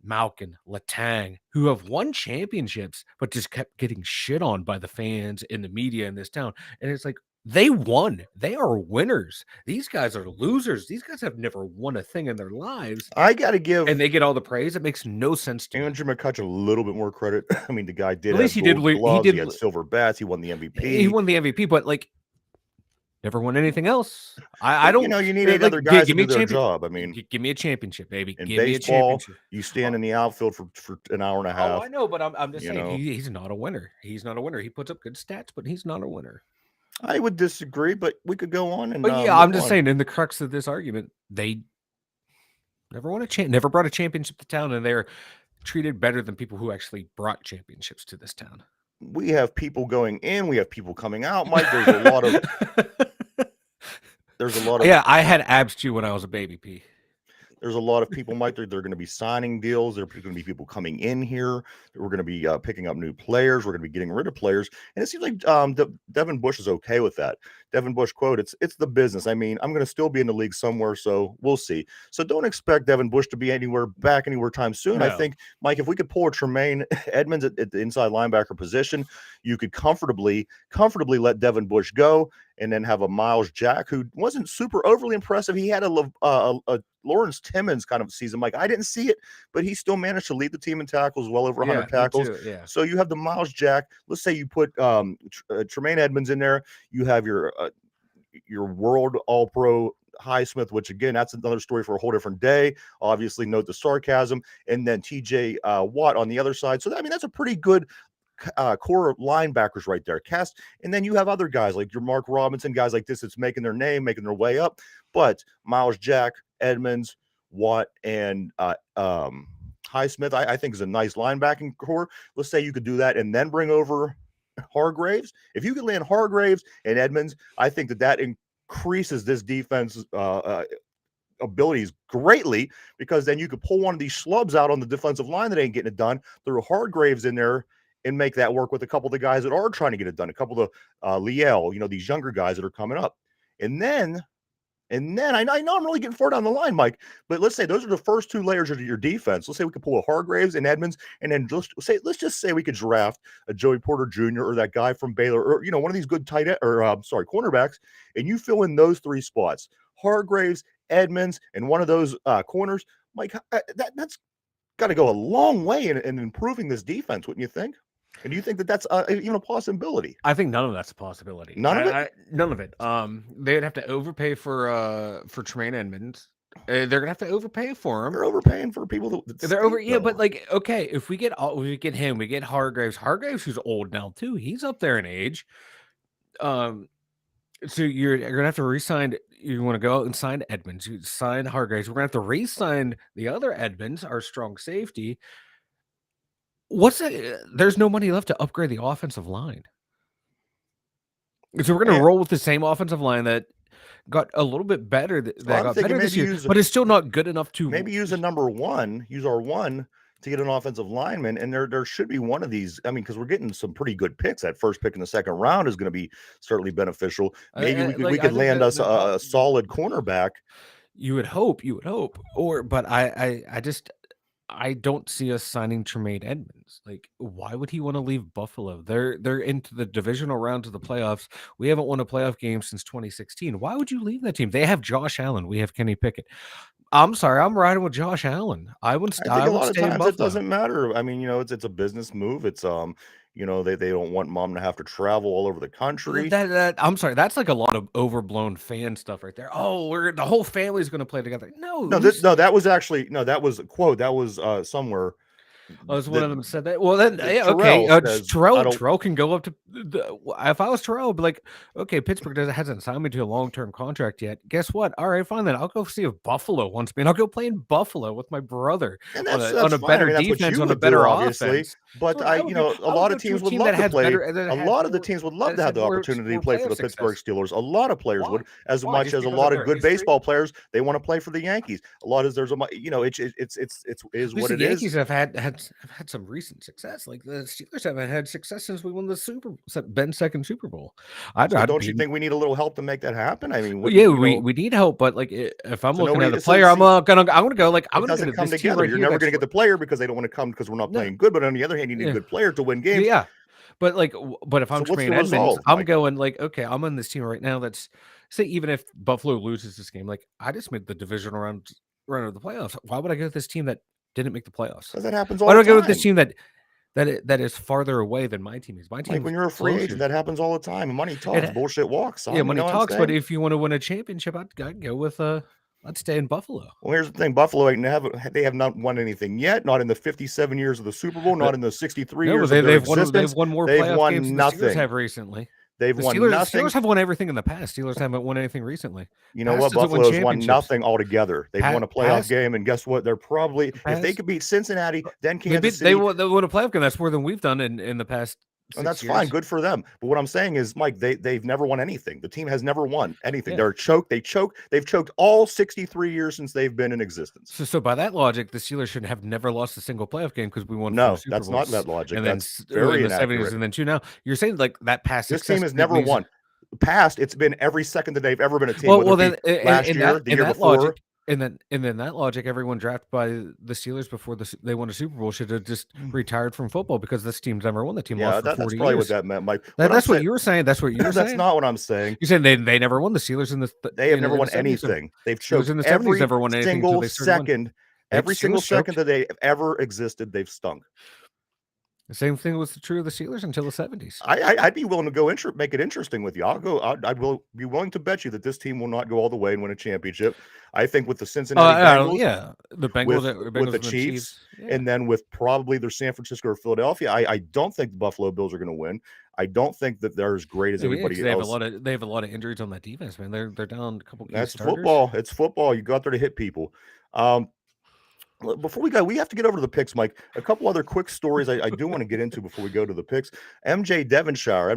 Malkin, Letang, who have won championships, but just kept getting shit on by the fans and the media in this town. And it's like, they won. They are winners. These guys are losers. These guys have never won a thing in their lives. I got to give, and they get all the praise. It makes no sense to Andrew McCutcheon a little bit more credit. I mean, the guy did. At least he did. Gloves, he had silver bats. He won the MVP. He won the MVP, but like never won anything else. I don't. You need 8 other guys to do their job. I mean, give me a championship, baby. In give baseball, me a championship. You stand in the outfield for an hour and a half. Oh, I know, but I'm just saying he's not a winner. He's not a winner. He puts up good stats, but he's not a winner. I would disagree, but we could go on and. But I'm just saying, in the crux of this argument, they never won never brought a championship to town, and they're treated better than people who actually brought championships to this town. We have people going in, we have people coming out, Mike. There's a lot of. Yeah, I had abs too when I was a baby, P. There's a lot of people, Mike. They're going to be signing deals. There are going to be people coming in here. We're going to be picking up new players. We're going to be getting rid of players. And it seems like Devin Bush is okay with that. Devin Bush quote, it's the business. I mean, I'm going to still be in the league somewhere, so we'll see. So don't expect Devin Bush to be anywhere time soon. No. I think, Mike, if we could pull a Tremaine Edmonds at the inside linebacker position, you could comfortably let Devin Bush go and then have a Miles Jack who wasn't super overly impressive. He had a Lawrence Timmons kind of season. Mike, I didn't see it, but he still managed to lead the team in tackles, well over 100 tackles. Yeah. So you have the Miles Jack. Let's say you put Tremaine Edmonds in there. You have your world all-pro Highsmith, which again, that's another story for a whole different day. Obviously, note the sarcasm. And then TJ Watt on the other side. So, I mean, that's a pretty good core linebackers right there. And then you have other guys like your Mark Robinson, guys like this that's making their name, making their way up. But Miles Jack, Edmonds, Watt, and Highsmith, I think is a nice linebacking core. Let's say you could do that and then bring over Hargraves. If you could land Hargraves and Edmonds, I think that increases this defense abilities greatly, because then you could pull one of these schlubs out on the defensive line that ain't getting it done, throw Hargraves in there and make that work with a couple of the guys that are trying to get it done, a couple of the Liel, these younger guys that are coming up. And then I know I'm really getting far down the line, Mike, but let's say those are the first 2 layers of your defense. Let's say we could pull a Hargraves and Edmonds, and then let's just say we could draft a Joey Porter Jr. or that guy from Baylor, or one of these good cornerbacks, and you fill in those 3 spots: Hargraves, Edmonds, and one of those corners. Mike, that's got to go a long way in improving this defense, wouldn't you think? And do you think that that's even a possibility? I think none of that's a possibility. None of it. None of it. They'd have to overpay for Tremaine Edmonds. They're gonna have to overpay for him. They're overpaying for people. They're over. Yeah, but like, okay, if we get him, we get Hargraves. Hargraves, who's old now too. He's up there in age. So you're gonna have to re-sign. You want to go out and sign Edmonds. You sign Hargraves. We're gonna have to re-sign the other Edmonds, our strong safety. What's that? There's no money left to upgrade the offensive line. So we're gonna And roll with the same offensive line that got a little bit better. That I'm got thinking better this maybe year, but it's still not good enough to. use a number one, use our one to get an offensive lineman, and there should be one of these. I mean, because we're getting some pretty good picks. That first pick in the second round is going to be certainly beneficial. Maybe we I could think land us the top. a solid cornerback. You would hope. But I don't see us signing Tremaine Edmonds. Like, why would he want to leave Buffalo? They're into the divisional round of the playoffs. We haven't won a playoff game since 2016. Why would you leave that team? They have Josh Allen. We have Kenny Pickett. I'm sorry, I'm riding with Josh Allen. I think I a would lot of stay in times it Buffalo. doesn't matter. I mean, it's a business move. It's they don't want mom to have to travel all over the country. I'm sorry, that's like a lot of overblown fan stuff right there. Oh, we're the whole family's going to play together. No, No, that was actually no, that was a quote. That was somewhere oh, it's one that of them said that. Well, then, yeah, okay. Terrell says I don't. Terrell can go up to. If I was Terrell, I'd be like, okay, Pittsburgh hasn't signed me to a long-term contract yet. Guess what? All right, fine then. I'll go see if Buffalo wants me, and I'll go play in Buffalo with my brother And on that's a fine. I better mean, that's what defense, you on a would do, better obviously. offense. But So I would go. a I would lot go of to a teams would team that love to has play. better. That A has lot of the more. teams would love That to has have had the more opportunity to more play for playoff the Pittsburgh success. Steelers. A lot of players Why? would, as Why? much Just as a because of lot of their good history? baseball players, they want to play for the Yankees. A lot of there's a it's At is least what the it is. Yankees have had some recent success. Like the Steelers haven't had success since we won the Ben's second Super Bowl. So I'd don't you be. think we need a little help to make that happen? I mean, Well, yeah, wouldn't we need help, but like if I'm so looking at nobody the so player, see I'm gonna go like I'm it gonna go doesn't to come this team together. right You're here. never going That's to get the player because they don't want to come because we're not no, playing good. But on the other hand, you need a yeah, good player to win games. yeah. But like, but if So I'm what's the Tremaine Edmonds, resolve, I'm Mike? going like, okay, I'm on this team right now. That's say even if Buffalo loses this game, like I just made the divisional run of the playoffs. Why would I go with this team that didn't make the playoffs? Because that happens Why all do the I go with this time. team that is farther away than my team is? My Like when team's you're a free agent, closer. that happens all the time. Money talks, It bullshit walks, Yeah, son. You money know what I'm talks, but saying? if you want to win a championship, I'd go with I'd stay in Buffalo. Well, here's the thing: Buffalo ain't never they have not won anything yet. Not in the 57 years of the Super Bowl. But Not in the 63 no, but years of their they've existence. won more They've playoff games won than the Steelers nothing. have recently. They've The won Steelers nothing. have won everything in the past. Steelers haven't won anything recently. You know Past what? doesn't win Buffalo's won championships. nothing altogether. They've won a playoff Past game, and guess what? They're probably if they past could beat Cincinnati, then they Kansas City. they won a playoff game. That's more than we've done in the past And 6 that's fine, years. good for them. But what I'm saying is, Mike, they've never won anything. The team has never won anything. Yeah. They're choked. They've choked all 63 years since they've been in existence. So by that logic, the Steelers should have never lost a single playoff game because we won 4 No, Super that's not Bowls that logic. and then That's in very the 70s inaccurate. and then 2 now. You're saying like that past This team success has never means won. Past, it's been every second that they've ever been a team, whether well it then be last year, the in year that before. logic and then that logic, everyone drafted by the Steelers before they won a Super Bowl should have just retired from football because this team's never won. The team lost Yeah, for that's 40 probably what years. that meant, Mike. What I'm That's what saying, you were saying. That's what you were that's saying. not what I'm saying. You said they never won. The Steelers They have in never the won 70s. anything. They've Steelers choked in the 70s every never won anything until single they started winning. second. The Every single Steelers second choked. that they ever existed, they've stunk. The same thing was true of the Steelers until the 70s. I'd be willing to go make it interesting with you. I will be willing to bet you that this team will not go all the way and win a championship. I think with the Cincinnati Bengals, Yeah, the with Bengals the and the Chiefs, Yeah. and then with probably their San Francisco or Philadelphia, I don't think the Buffalo Bills are going to win. I don't think that they're as great as Yeah, 'cause everybody they have else. they have a lot of injuries on that defense, man. They're down a couple key That's starters. football. It's football. You go out there to hit people. Before we go, we have to get over to the picks, Mike. A couple other quick stories I do want to get into before we go to the picks. MJ Devonshire,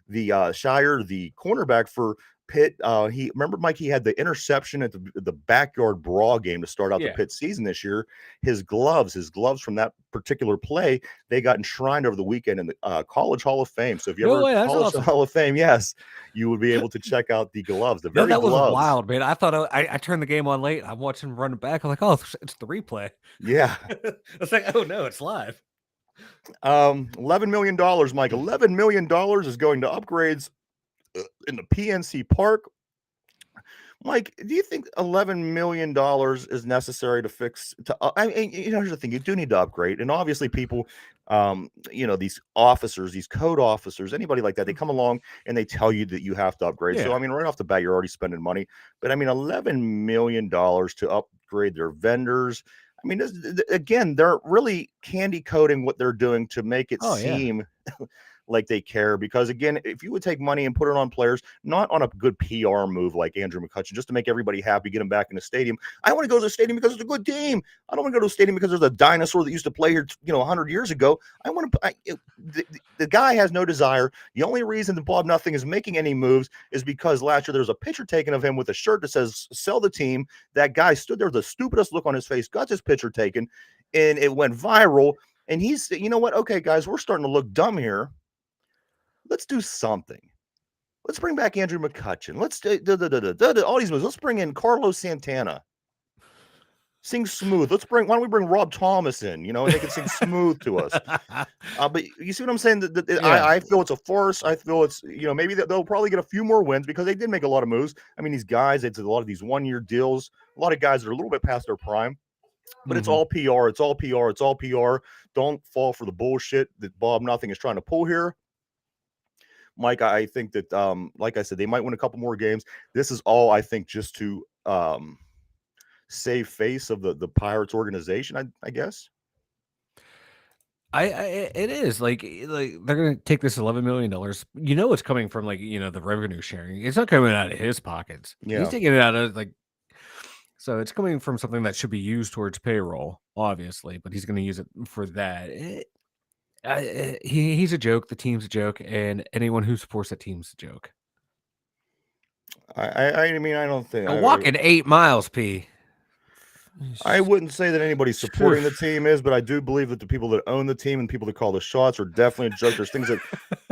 the Shire, the cornerback for Pitt. He remember Mike. He had the interception at the backyard brawl game to start out the Yeah. Pitt season this year. His gloves from that particular play, they got enshrined over the weekend in the College Hall of Fame. So if you No ever way, that's College awesome. Hall of Fame, yes, you would be able to check out the gloves. The No, very that was gloves. wild, man. I thought I turned the game on late. I'm watching running back. I'm like, oh, it's the replay. Yeah. It's like, oh no, it's live. $11 million, Mike. $11 million is going to upgrades in the PNC Park. Mike, do you think $11 million is necessary to fix? I mean, here's the thing: you do need to upgrade, and obviously, people, these officers, these code officers, anybody like that, they come along and they tell you that you have to upgrade. So, Yeah. I mean, right off the bat, you're already spending money. But I mean, $11 million to upgrade their vendors. I mean, again, they're really candy coating what they're doing to make it Oh, yeah. seem like they care. Because again, if you would take money and put it on players, not on a good PR move like Andrew McCutchen, just to make everybody happy, get them back in the stadium. I want to go to the stadium because it's a good team. I don't want to go to the stadium because there's a dinosaur that used to play here, 100 years ago. I want to. The guy has no desire. The only reason that Bob Nothing is making any moves is because last year there was a picture taken of him with a shirt that says "Sell the team." That guy stood there with the stupidest look on his face, got his picture taken, and it went viral. And he's, you know what? Okay, guys, we're starting to look dumb here. Let's do something. Let's bring back Andrew McCutchen. Let's do all these moves. Let's bring in Carlos Santana. Sing smooth. Why don't we bring Rob Thomas in? And they can sing smooth to us. But you see what I'm saying? I feel it's a farce. I feel it's, maybe they'll probably get a few more wins because they did make a lot of moves. I mean, these guys, it's a lot of these 1-year deals. A lot of guys that are a little bit past their prime. But it's all PR. It's all PR. It's all PR. Don't fall for the bullshit that Bob Nothing is trying to pull here. Mike, I think that, like I said, they might win a couple more games. This is all, I think, just to save face of the Pirates organization, I guess. It is like they're gonna take this $11 million. It's coming from the revenue sharing. It's not coming out of his pockets. Yeah. He's taking it out of so it's coming from something that should be used towards payroll, obviously, but he's going to use it for that. He's a joke. The team's a joke, and anyone who supports that team's a joke. I mean, I don't think I'm walking 8 miles, P. I wouldn't say that anybody supporting the team is, but I do believe that the people that own the team and people that call the shots are definitely a joke. There's things that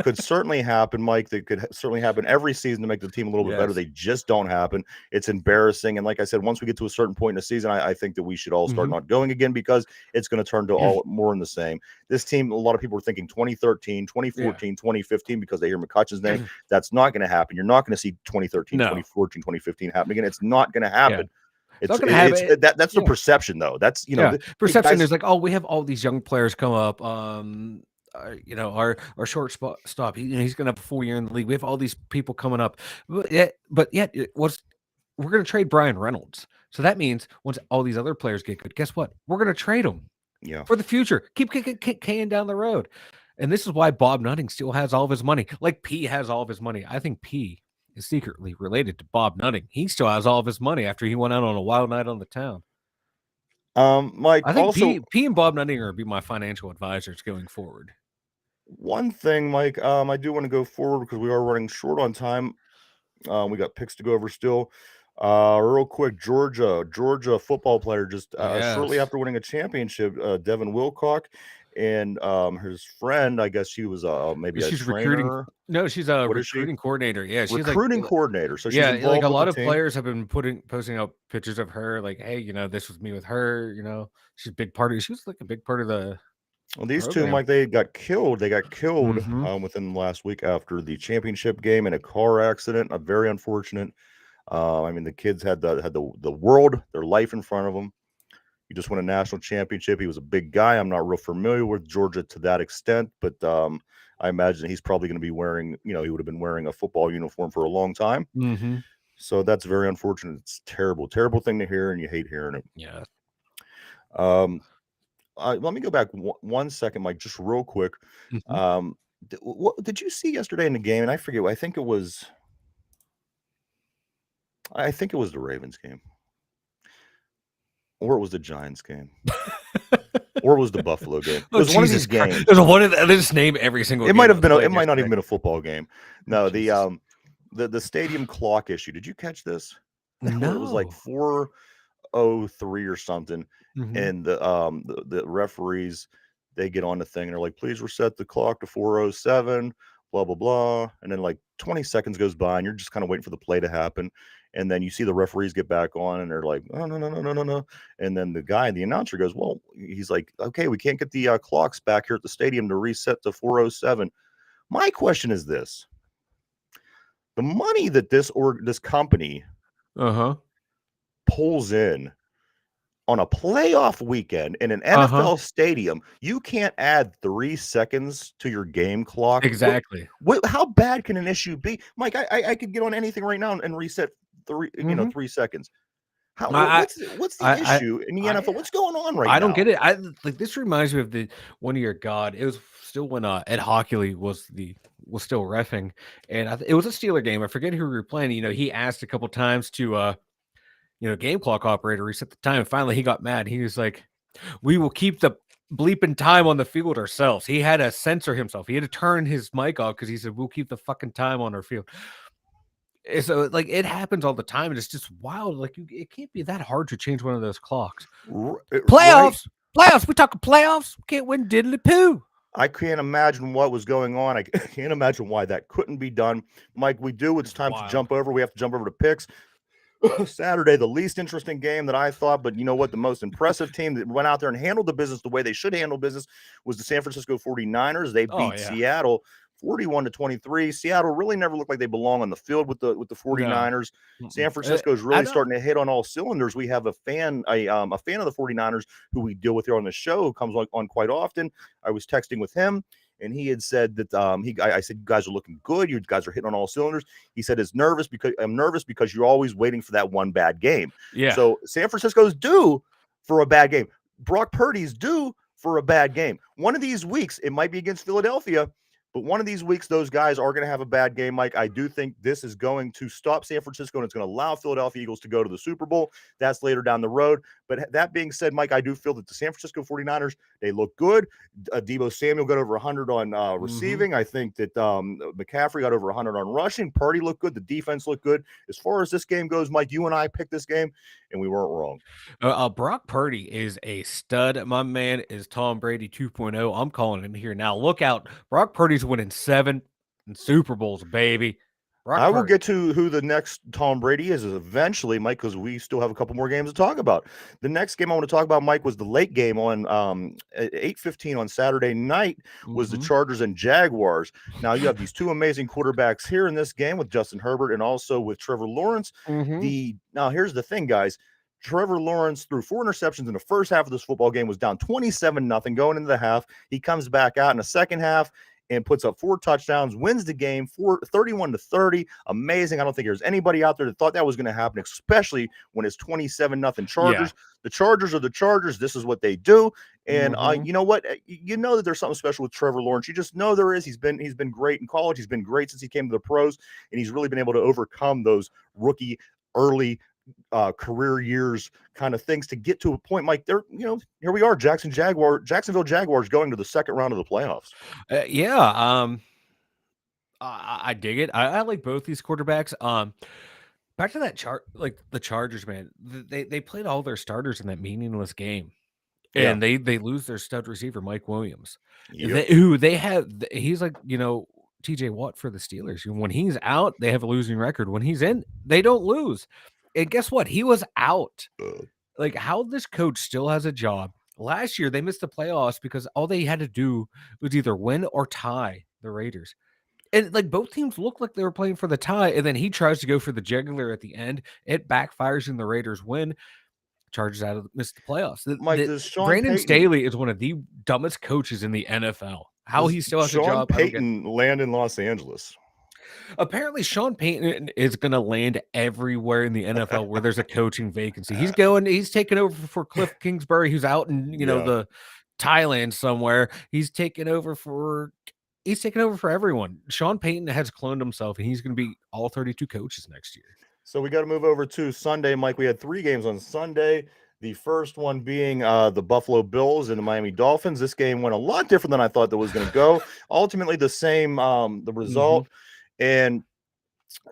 could certainly happen, Mike, that could certainly happen every season to make the team a little bit better. They just don't happen. It's embarrassing. And like I said, once we get to a certain point in the season, I think that we should all start not going again because it's going to turn to all more in the same. This team, a lot of people are thinking 2013, 2014, 2015 because they hear McCutchen's name. That's not going to happen. You're not going to see 2013, 2014, 2015 happen again. It's not going to happen. That's the perception, though. That's perception is like, oh, we have all these young players come up. Our shortstop, he's going to have a full year in the league. We have all these people coming up, but yet, we're going to trade Brian Reynolds. So that means once all these other players get good, guess what? We're going to trade them for the future. Keep kicking down the road, and this is why Bob Nutting still has all of his money. Like P has all of his money. I think P is secretly related to Bob Nutting. He still has all of his money after he went out on a wild night on the town. Mike, I think P and Bob Nutting are going to be my financial advisors going forward. One thing, Mike, I do want to go forward because we are running short on time. We got picks to go over still. Real quick, Georgia football player just shortly after winning a championship, Devin Wilcock. And his friend, I guess she was maybe she's a trainer. Recruiting. No, she's a recruiting coordinator. Yeah, she's recruiting coordinator. So she's like a lot of players have been posting out pictures of her. Like, hey, this was me with her. She's a big part of. She was like a big part of the. Well, these two, Mike, they got killed. They got killed within the last week after the championship game in a car accident. Very unfortunate. I mean, the kids had the world, their life in front of them. He just won a national championship. He was a big guy. I'm not real familiar with Georgia to that extent, but I imagine he's probably going to be wearing, he would have been wearing a football uniform for a long time. So that's very unfortunate. It's terrible, terrible thing to hear, and you hate hearing it. Yeah. Let me go back 1 second, Mike, just real quick. What did you see yesterday in the game? And I forget. I think it was the Ravens game. Or it was the Giants game. Or it was the Buffalo game. It was one of these games. There's one of the, they just name every single. It might have been. It might not even been a football game. No, the stadium clock issue. Did you catch this? No. It was like 4:03 or something, and the referees, they get on the thing and they're like, "Please reset the clock to 4:07." Blah blah blah, and then like 20 seconds goes by, and you're just kind of waiting for the play to happen. And then you see the referees get back on and they're like, oh, no. And then the announcer goes, well, he's like, okay, we can't get the clocks back here at the stadium to reset to 4:07. My question is this. The money that this company pulls in on a playoff weekend in an NFL stadium, you can't add 3 seconds to your game clock. Exactly. How bad can an issue be? Mike, I could get on anything right now and reset 3 seconds. How I what's the I issue in the I NFL? What's going on right I don't now? get it. I like this reminds me of the one year God. It was still when Ed Hockley was still reffing, and it was a Steeler game. I forget who we were playing. He asked a couple times to game clock operator reset the time. And finally, he got mad. He was like, "We will keep the bleeping time on the field ourselves." He had to censor himself. He had to turn his mic off because he said, "We'll keep the fucking time on our field." And so, like, it happens all the time, and it's just wild. Like, it can't be that hard to change one of those clocks. Right? Playoffs, playoffs. We talking playoffs. We can't win diddly poo. I can't imagine what was going on. I can't imagine why that couldn't be done. Mike, we do. It's It's time to wild. jump over. We have to jump over to picks. Saturday, the least interesting game that I thought, but you know what? The most impressive team that went out there and handled the business the way they should handle business was the San Francisco 49ers. They Oh beat yeah, Seattle 41-23. Seattle really never looked like they belong on the field with the no. 49ers. Mm-mm. San Francisco is I really don't. starting to hit on all cylinders. We have a fan of the 49ers who we deal with here on the show, who comes on quite often. I was texting with him and he had said that I said, you guys are looking good. You guys are hitting on all cylinders. He said, I'm nervous because you're always waiting for that one bad game. Yeah, So San Francisco's due for a bad game. Brock Purdy's due for a bad game. One of these weeks, it might be against Philadelphia, but one of these weeks, those guys are going to have a bad game, Mike. I do think this is going to stop San Francisco and it's going to allow Philadelphia Eagles to go to the Super Bowl. That's later down the road. But that being said, Mike, I do feel that the San Francisco 49ers, they look good. Debo Samuel got over 100 on mm-hmm. receiving. I think that McCaffrey got over 100 on rushing. Purdy looked good. The defense looked good. As far as this game goes, Mike, you and I picked this game, and we weren't wrong. Brock Purdy is a stud. My man is Tom Brady 2.0. I'm calling him here now. Look out, Brock Purdy's winning 7 Super Bowls, baby. Brock I will Purdy. get to who the next Tom Brady is eventually, Mike, because we still have a couple more games to talk about. The next game I want to talk about, Mike, was the late game on at 8:15 on Saturday night was the Mm-hmm. Chargers and Jaguars. Now you have these two amazing quarterbacks here in this game with Justin Herbert and also with Trevor Lawrence. Mm-hmm. Now here's the thing, guys. Trevor Lawrence threw 4 interceptions in the first half of this football game, was down 27-0 going into the half. He comes back out in the second half and puts up 4 touchdowns, wins the game 31-30. Amazing. I don't think there's anybody out there that thought that was going to happen, especially when it's 27-0 Yeah. Chargers. The Chargers are the Chargers. This is what they do. And Mm-hmm. you know what? You know that there's something special with Trevor Lawrence. You just know there is. He's been great in college. He's been great since he came to the pros, and he's really been able to overcome those rookie early career years kind of things to get to a point. Mike, here we are, Jacksonville Jaguars going to the second round of the playoffs. Yeah. I dig it. I like both these quarterbacks. Back to that chart, like the Chargers, man. They played all their starters in that meaningless game, Yeah. and they lose their stud receiver Mike Williams. Yep. They have. He's like TJ Watt for the Steelers. When he's out, they have a losing record. When he's in, they don't lose. And guess what? He was out. Like how this coach still has a job. Last year they missed the playoffs because all they had to do was either win or tie the Raiders. And like both teams looked like they were playing for the tie, and then he tries to go for the jugular at the end. It backfires and the Raiders win. Chargers out of missed the playoffs. Mike, does Sean Brandon Payton Staley is one of the dumbest coaches in the NFL. How does he still has a Sean job, I don't get. Payton land in Los Angeles? Apparently, Sean Payton is going to land everywhere in the NFL where there's a coaching vacancy. He's taking over for Cliff Kingsbury, who's out in Yeah. the Thailand somewhere. He's taking over for everyone. Sean Payton has cloned himself, and he's going to be all 32 coaches next year. So we got to move over to Sunday, Mike. We had 3 games on Sunday. The first one being the Buffalo Bills and the Miami Dolphins. This game went a lot different than I thought that was going to go. Ultimately, the same the result. And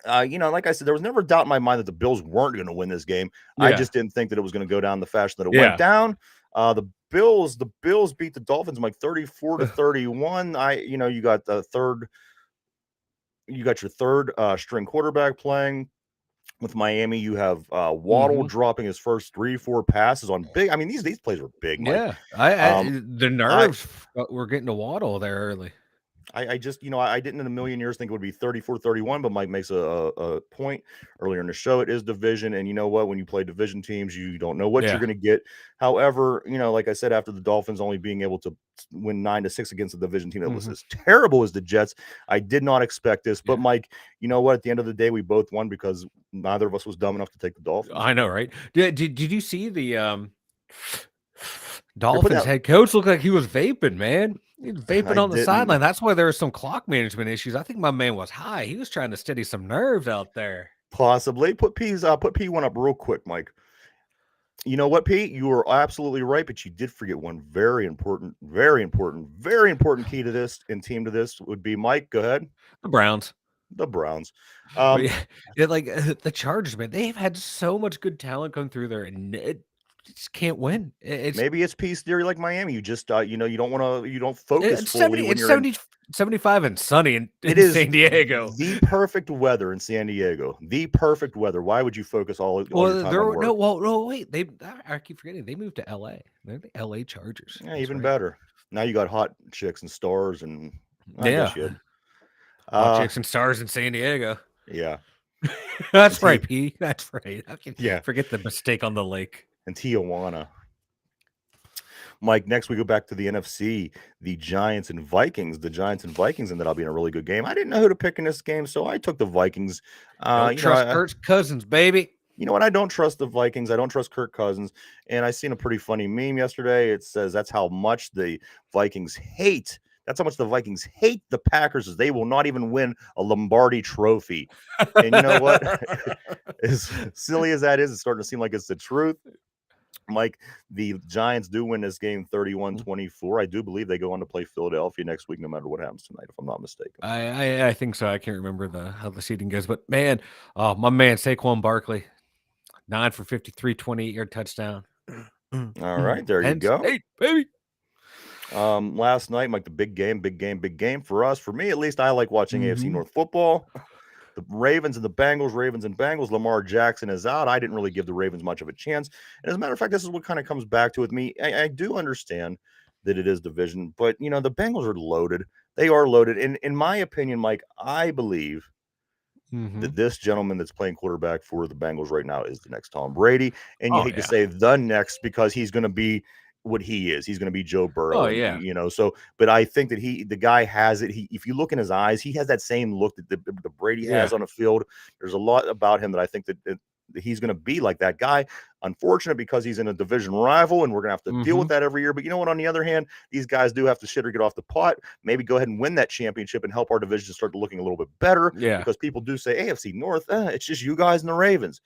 like I said, there was never a doubt in my mind that the Bills weren't going to win this game. I Yeah. just didn't think that it was going to go down the fashion that it Yeah. went down. The Bills beat the Dolphins like 34-31. You got your third string quarterback playing. With Miami, you have Waddle dropping his first 3-4 passes on big. I mean, these plays were big, Mike. Yeah. The I nerves were getting to Waddle there early. I just, I didn't in a million years think it would be 34-31, but Mike makes a point earlier in the show. It is division. And you know what? When you play division teams, you don't know what you're Yeah. going to get. However, like I said, after the Dolphins only being able to win 9-6 against a division team that was Mhm. as terrible as the Jets, I did not expect this. But Yeah. Mike, you know what? At the end of the day, we both won because neither of us was dumb enough to take the Dolphins. I know, right? Did you see the You're putting Dolphins out. head coach looked like he was vaping, man. He was I vaping on the didn't. sideline. That's why there was some clock management issues. I think my man was high. He was trying to steady some nerves out there. Possibly put P1 up real quick, Mike. You know what, Pete? You were absolutely right, but you did forget one very important, very important, very important key to this and team to this would be Mike. Go ahead. The Browns. The Browns. But yeah, like the Chargers, man, they've had so much good talent come through there, and it just can't win. Maybe it's peace theory like Miami. You just you don't want to you don't focus It's fully 70, when it's you're in. 70, 75 and sunny It in is San Diego. the perfect weather in San Diego. The perfect weather. Why would you focus all your Well, time on there no, work? well, no, wait. I keep forgetting they moved to LA. They're the LA Chargers. Yeah, That's even right. better. Now you got hot chicks and stars, and I guess Yeah, you had. hot chicks and stars in San Diego. Yeah, and That's right, T, P. That's right. I can yeah, forget the mistake on the lake. and Tijuana. Mike, next we go back to the NFC, the Giants and Vikings. The Giants and Vikings ended up being a really good game. I didn't know who to pick in this game, so I took the Vikings. Don't trust Kirk's cousins, baby. You know what? I don't trust the Vikings. I don't trust Kirk Cousins. And I seen a pretty funny meme yesterday. It says that's how much the Vikings hate. That's how much the Vikings hate the Packers, is they will not even win a Lombardi trophy. And you know what? As silly as that is, it's starting to seem like it's the truth. Mike, the Giants do win this game 31-24. I do believe they go on to play Philadelphia next week, no matter what happens tonight, if I'm not mistaken. I think so. I can't remember how the seating goes, but man, oh my man, Saquon Barkley, 9 for 53, 28-yard touchdown. All right, there you Penn go. State, baby. Last night, Mike, the big game for us. For me, at least, I like watching AFC Mhm. North football. The Ravens and the Bengals, Ravens and Bengals. Lamar Jackson is out. I didn't really give the Ravens much of a chance. And as a matter of fact, this is what kind of comes back to with me. I do understand that it is division, but the Bengals are loaded. They are loaded. And in my opinion, Mike, I believe that Mhm. this gentleman that's playing quarterback for the Bengals right now is the next Tom Brady. And you Oh hate to yeah. say the next because he's going to be what he is. He's going to be Joe Oh Burrow. And, yeah. so, but I think that the guy has it. If you look in his eyes, he has that same look that the Brady Yeah. has on the field. There's a lot about him that I think that he's going to be like that guy. Unfortunate because he's in a division rival and we're going to have to deal with that every year. But you know what? On the other hand, these guys do have to shit or get off the pot. Maybe go ahead and win that championship and help our division start looking a little bit better. Yeah. Because people do say AFC North, it's just you guys and the Ravens.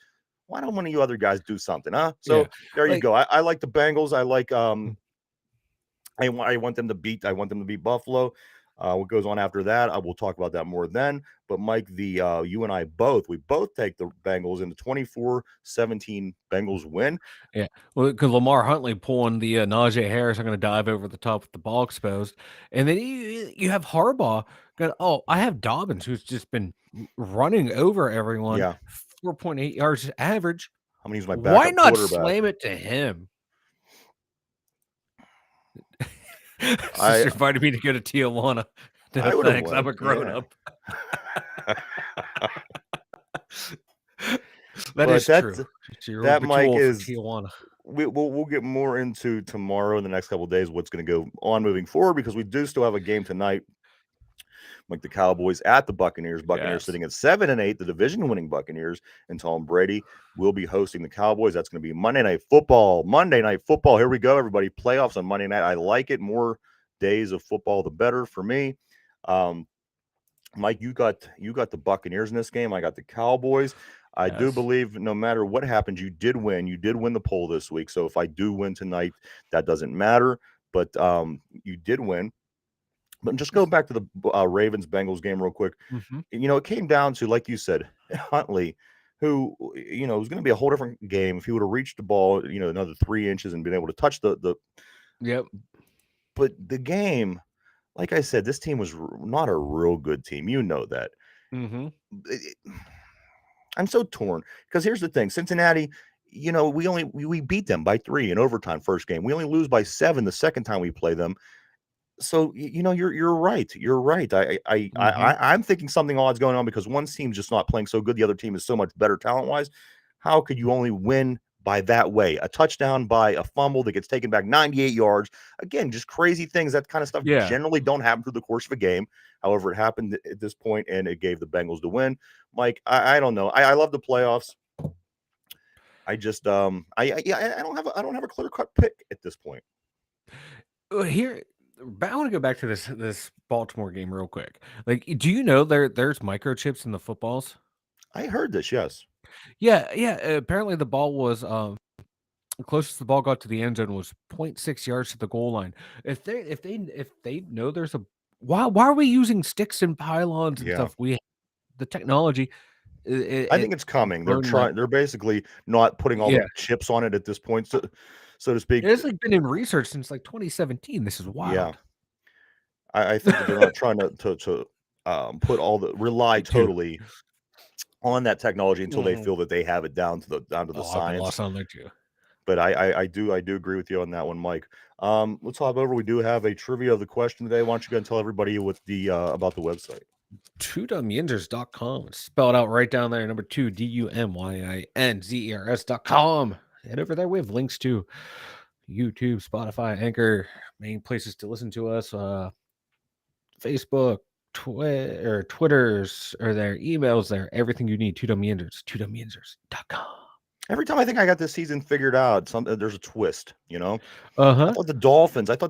Why don't one of you other guys do something, huh? So Yeah. there you Like, go. I like the Bengals. I like I want them to beat Buffalo. What goes on after that, I will talk about that more then. But Mike, you and I we both take the Bengals in the 24-17 Bengals win. yeah. Well, because Lamar Huntley pulling the Najee Harris, I'm going to dive over the top with the ball exposed, and then you have Harbaugh. I have Dobbins, who's just been running over everyone. Yeah. 4.8 yards average. I'm gonna use my Why backup not quarterback. slam it to him? I Sister invited me to go to Tijuana. No, I would have thanks. I'm a went. grown Yeah. up. That But is true. that But you Mike all for is Tijuana. we'll get more into tomorrow in the next couple of days what's going to go on moving forward because we do still have a game tonight. Like the Cowboys at the Buccaneers. Buccaneers Yes. sitting at 7-8. The division-winning Buccaneers and Tom Brady will be hosting the Cowboys. That's going to be Monday Night Football. Monday Night Football. Here we go, everybody. Playoffs on Monday night. I like it. More days of football, the better for me. Mike, you got the Buccaneers in this game. I got the Cowboys. I do Yes. believe no matter what happens, you did win. You did win the poll this week. So if I do win tonight, that doesn't matter. But you did win. But just go back to the Ravens Bengals game real quick. Mhm. It came down to, like you said, Huntley, who it was going to be a whole different game if he would have reached the ball, another 3 inches and been able to touch the. Yep. But the game, like I said, this team was not a real good team. You know that. Mhm. I'm so torn because here's the thing: Cincinnati. We beat them by 3 in overtime first game. We only lose by 7 the second time we play them. So you're right. You're right. Hmm. I'm thinking something odd's going on because one team's just not playing so good. The other team is so much better talent wise. How could you only win by that way? A touchdown by a fumble that gets taken back 98 yards. Again, just crazy things. That kind of stuff Yeah. generally don't happen through the course of a game. However, it happened at this point, and it gave the Bengals the win. Mike, I don't know. I love the playoffs. I just I don't have a clear cut pick at this point. Here, but I want to go back to this Baltimore game real quick. Like, do you know there's microchips in the footballs? I heard this. Yes. Yeah, yeah. Apparently, the ball was the closest the ball got to the end zone was zero point 0.6 yards to the goal line. If they know there's a why are we using sticks and pylons and Yeah. stuff? We the technology I it think it's coming. They're learned like trying. They're basically not putting all the yeah. chips on it at this point, so to speak. It's like been in research since like 2017. This is Yeah, wild. I think that they're not trying to put all the rely Dude. totally on that technology until they Mhm. feel that they have it down to the Oh, I've been science. lost on there too. But I do agree with you on that one, Mike. Let's hop over. We do have a trivia of the question today. Why don't you go and tell everybody what the about the website? Dumyinzers.com. It's spelled out right down there. Number 2, DUMYINZERS.com. Head over there. We have links to YouTube, Spotify, Anchor, main places to listen to us. Facebook, Twitter's are there, emails there, everything you need. 2dumyinzers.com. Every time I think I got this season figured out, there's a twist. I Uh-huh. thought the Dolphins had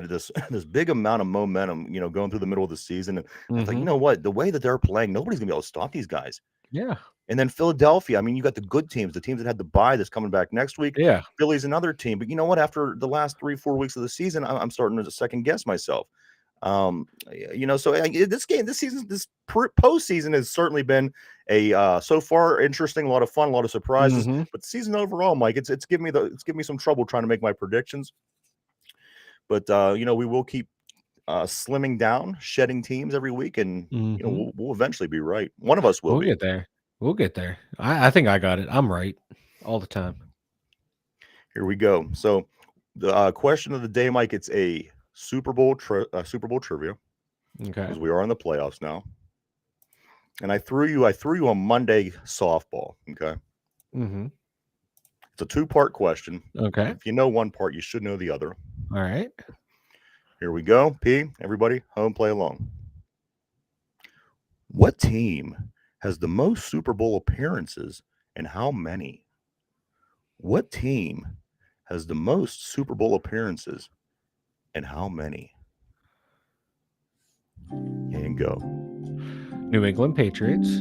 this this big amount of momentum, going through the middle of the season. And I thought, you Mm-hmm. know what? The way that they're playing, nobody's gonna be able to stop these guys. Yeah. And then Philadelphia, I mean, you got the good teams, the teams that had the bye that's coming back next week. Yeah. Philly's another team. But you know what? After the last 3-4 weeks of the season, I'm starting to second guess myself. So this season, postseason has certainly been a so far interesting, a lot of fun, a lot of surprises. Mm-hmm. But the season overall, Mike, it's giving me some trouble trying to make my predictions. But we will keep slimming down, shedding teams every week, and Mm-hmm. we'll eventually be right. One of us will We'll be. get there. We'll get there. I think I got it. I'm right all the time. Here we go. So the question of the day, Mike, it's a Super Bowl trivia Okay. because we are in the playoffs now. And I threw you a Monday softball. Okay, Mm-hmm. it's a two-part question. Okay. If you know one part, you should know the other. All right. Here we go. Everybody, home, play along. What team has the most Super Bowl appearances and how many? What team has the most Super Bowl appearances and how many? And go. New England Patriots.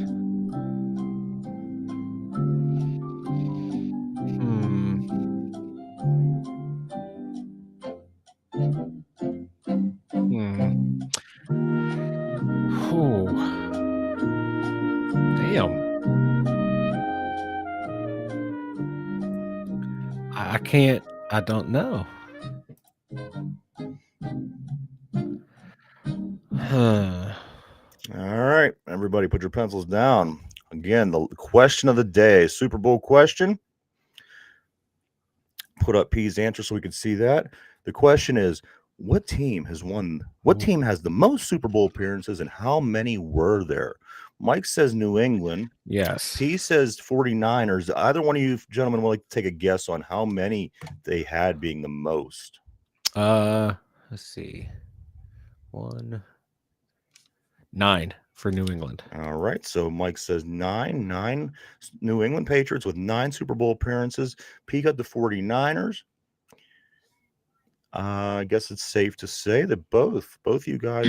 Hmm. Hmm. Oh, damn. I can't. I don't know. Huh. All right, everybody, put your pencils down. Again, the question of the day, Super Bowl question. Put up P's answer so we can see that. The question is, what team has the most Super Bowl appearances and how many were there? Mike says New England. Yes. P says 49ers. Either one of you gentlemen would like to take a guess on how many they had being the most? Let's see. 9 for New England. All right. So Mike says nine New England Patriots with 9 Super Bowl appearances. P got the 49ers. I guess it's safe to say that both you guys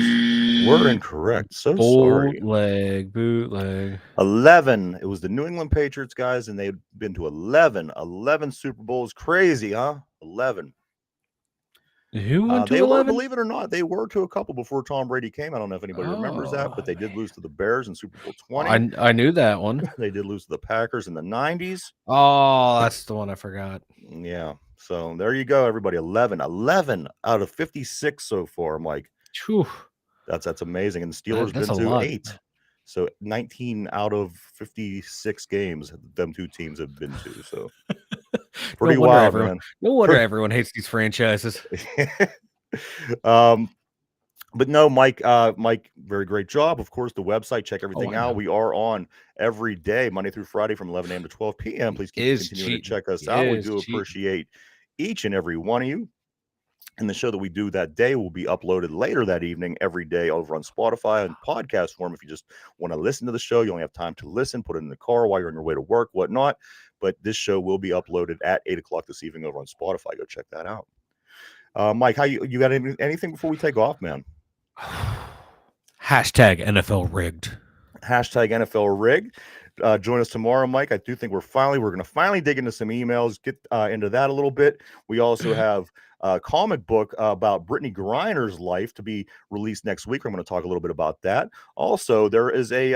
were incorrect. So sorry. Bootleg. 11. It was the New England Patriots, guys, and they've been to 11 Super Bowls. Crazy, huh? 11. Who went to They were, 11? believe it or not, they were to a couple before Tom Brady came. I don't know if anybody remembers that, but they did lose to the Bears in Super Bowl 20. I knew that one. They did lose to the Packers in the 90s. Oh, that's the one I forgot. Yeah. So there you go, everybody. 11 out of 56 so far, Mike. Whew. That's amazing. And the Steelers That's been a to lot. 8. So 19 out of 56 games them two teams have been to. So pretty wild, man. No wonder everyone hates these franchises. But no, Mike, very great job. Of course, the website, check Oh, everything I out. know. We are on every day, Monday through Friday from 11 a.m. to 12 p.m. He Please keep is continuing to cheating. check us He out. We is do cheating. appreciate each and every one of you. And the show that we do that day will be uploaded later that evening every day over on Spotify and podcast form. If you just want to listen to the show, you only have time to listen, put it in the car while you're on your way to work, whatnot. But this show will be uploaded at 8 o'clock this evening over on Spotify. Go check that out. Mike, how you got anything before we take off, man? Hashtag NFL rigged. Hashtag NFL rig. Join us tomorrow, Mike. I do think we're going to finally dig into some emails, get into that a little bit. We also have a comic book about Brittany Griner's life to be released next week. I'm going to talk a little bit about that. Also, there is a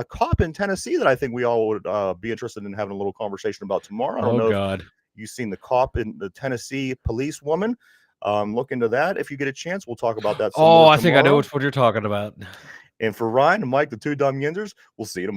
cop in Tennessee that I think we all would be interested in having a little conversation about tomorrow. I don't know God. if you've seen the cop in the Tennessee police woman. Look into that if you get a chance. We'll talk about that some Oh, more I think I know tomorrow. what you're talking about. And for Ryan and Mike, the two Dum Yinzers, we'll see you tomorrow.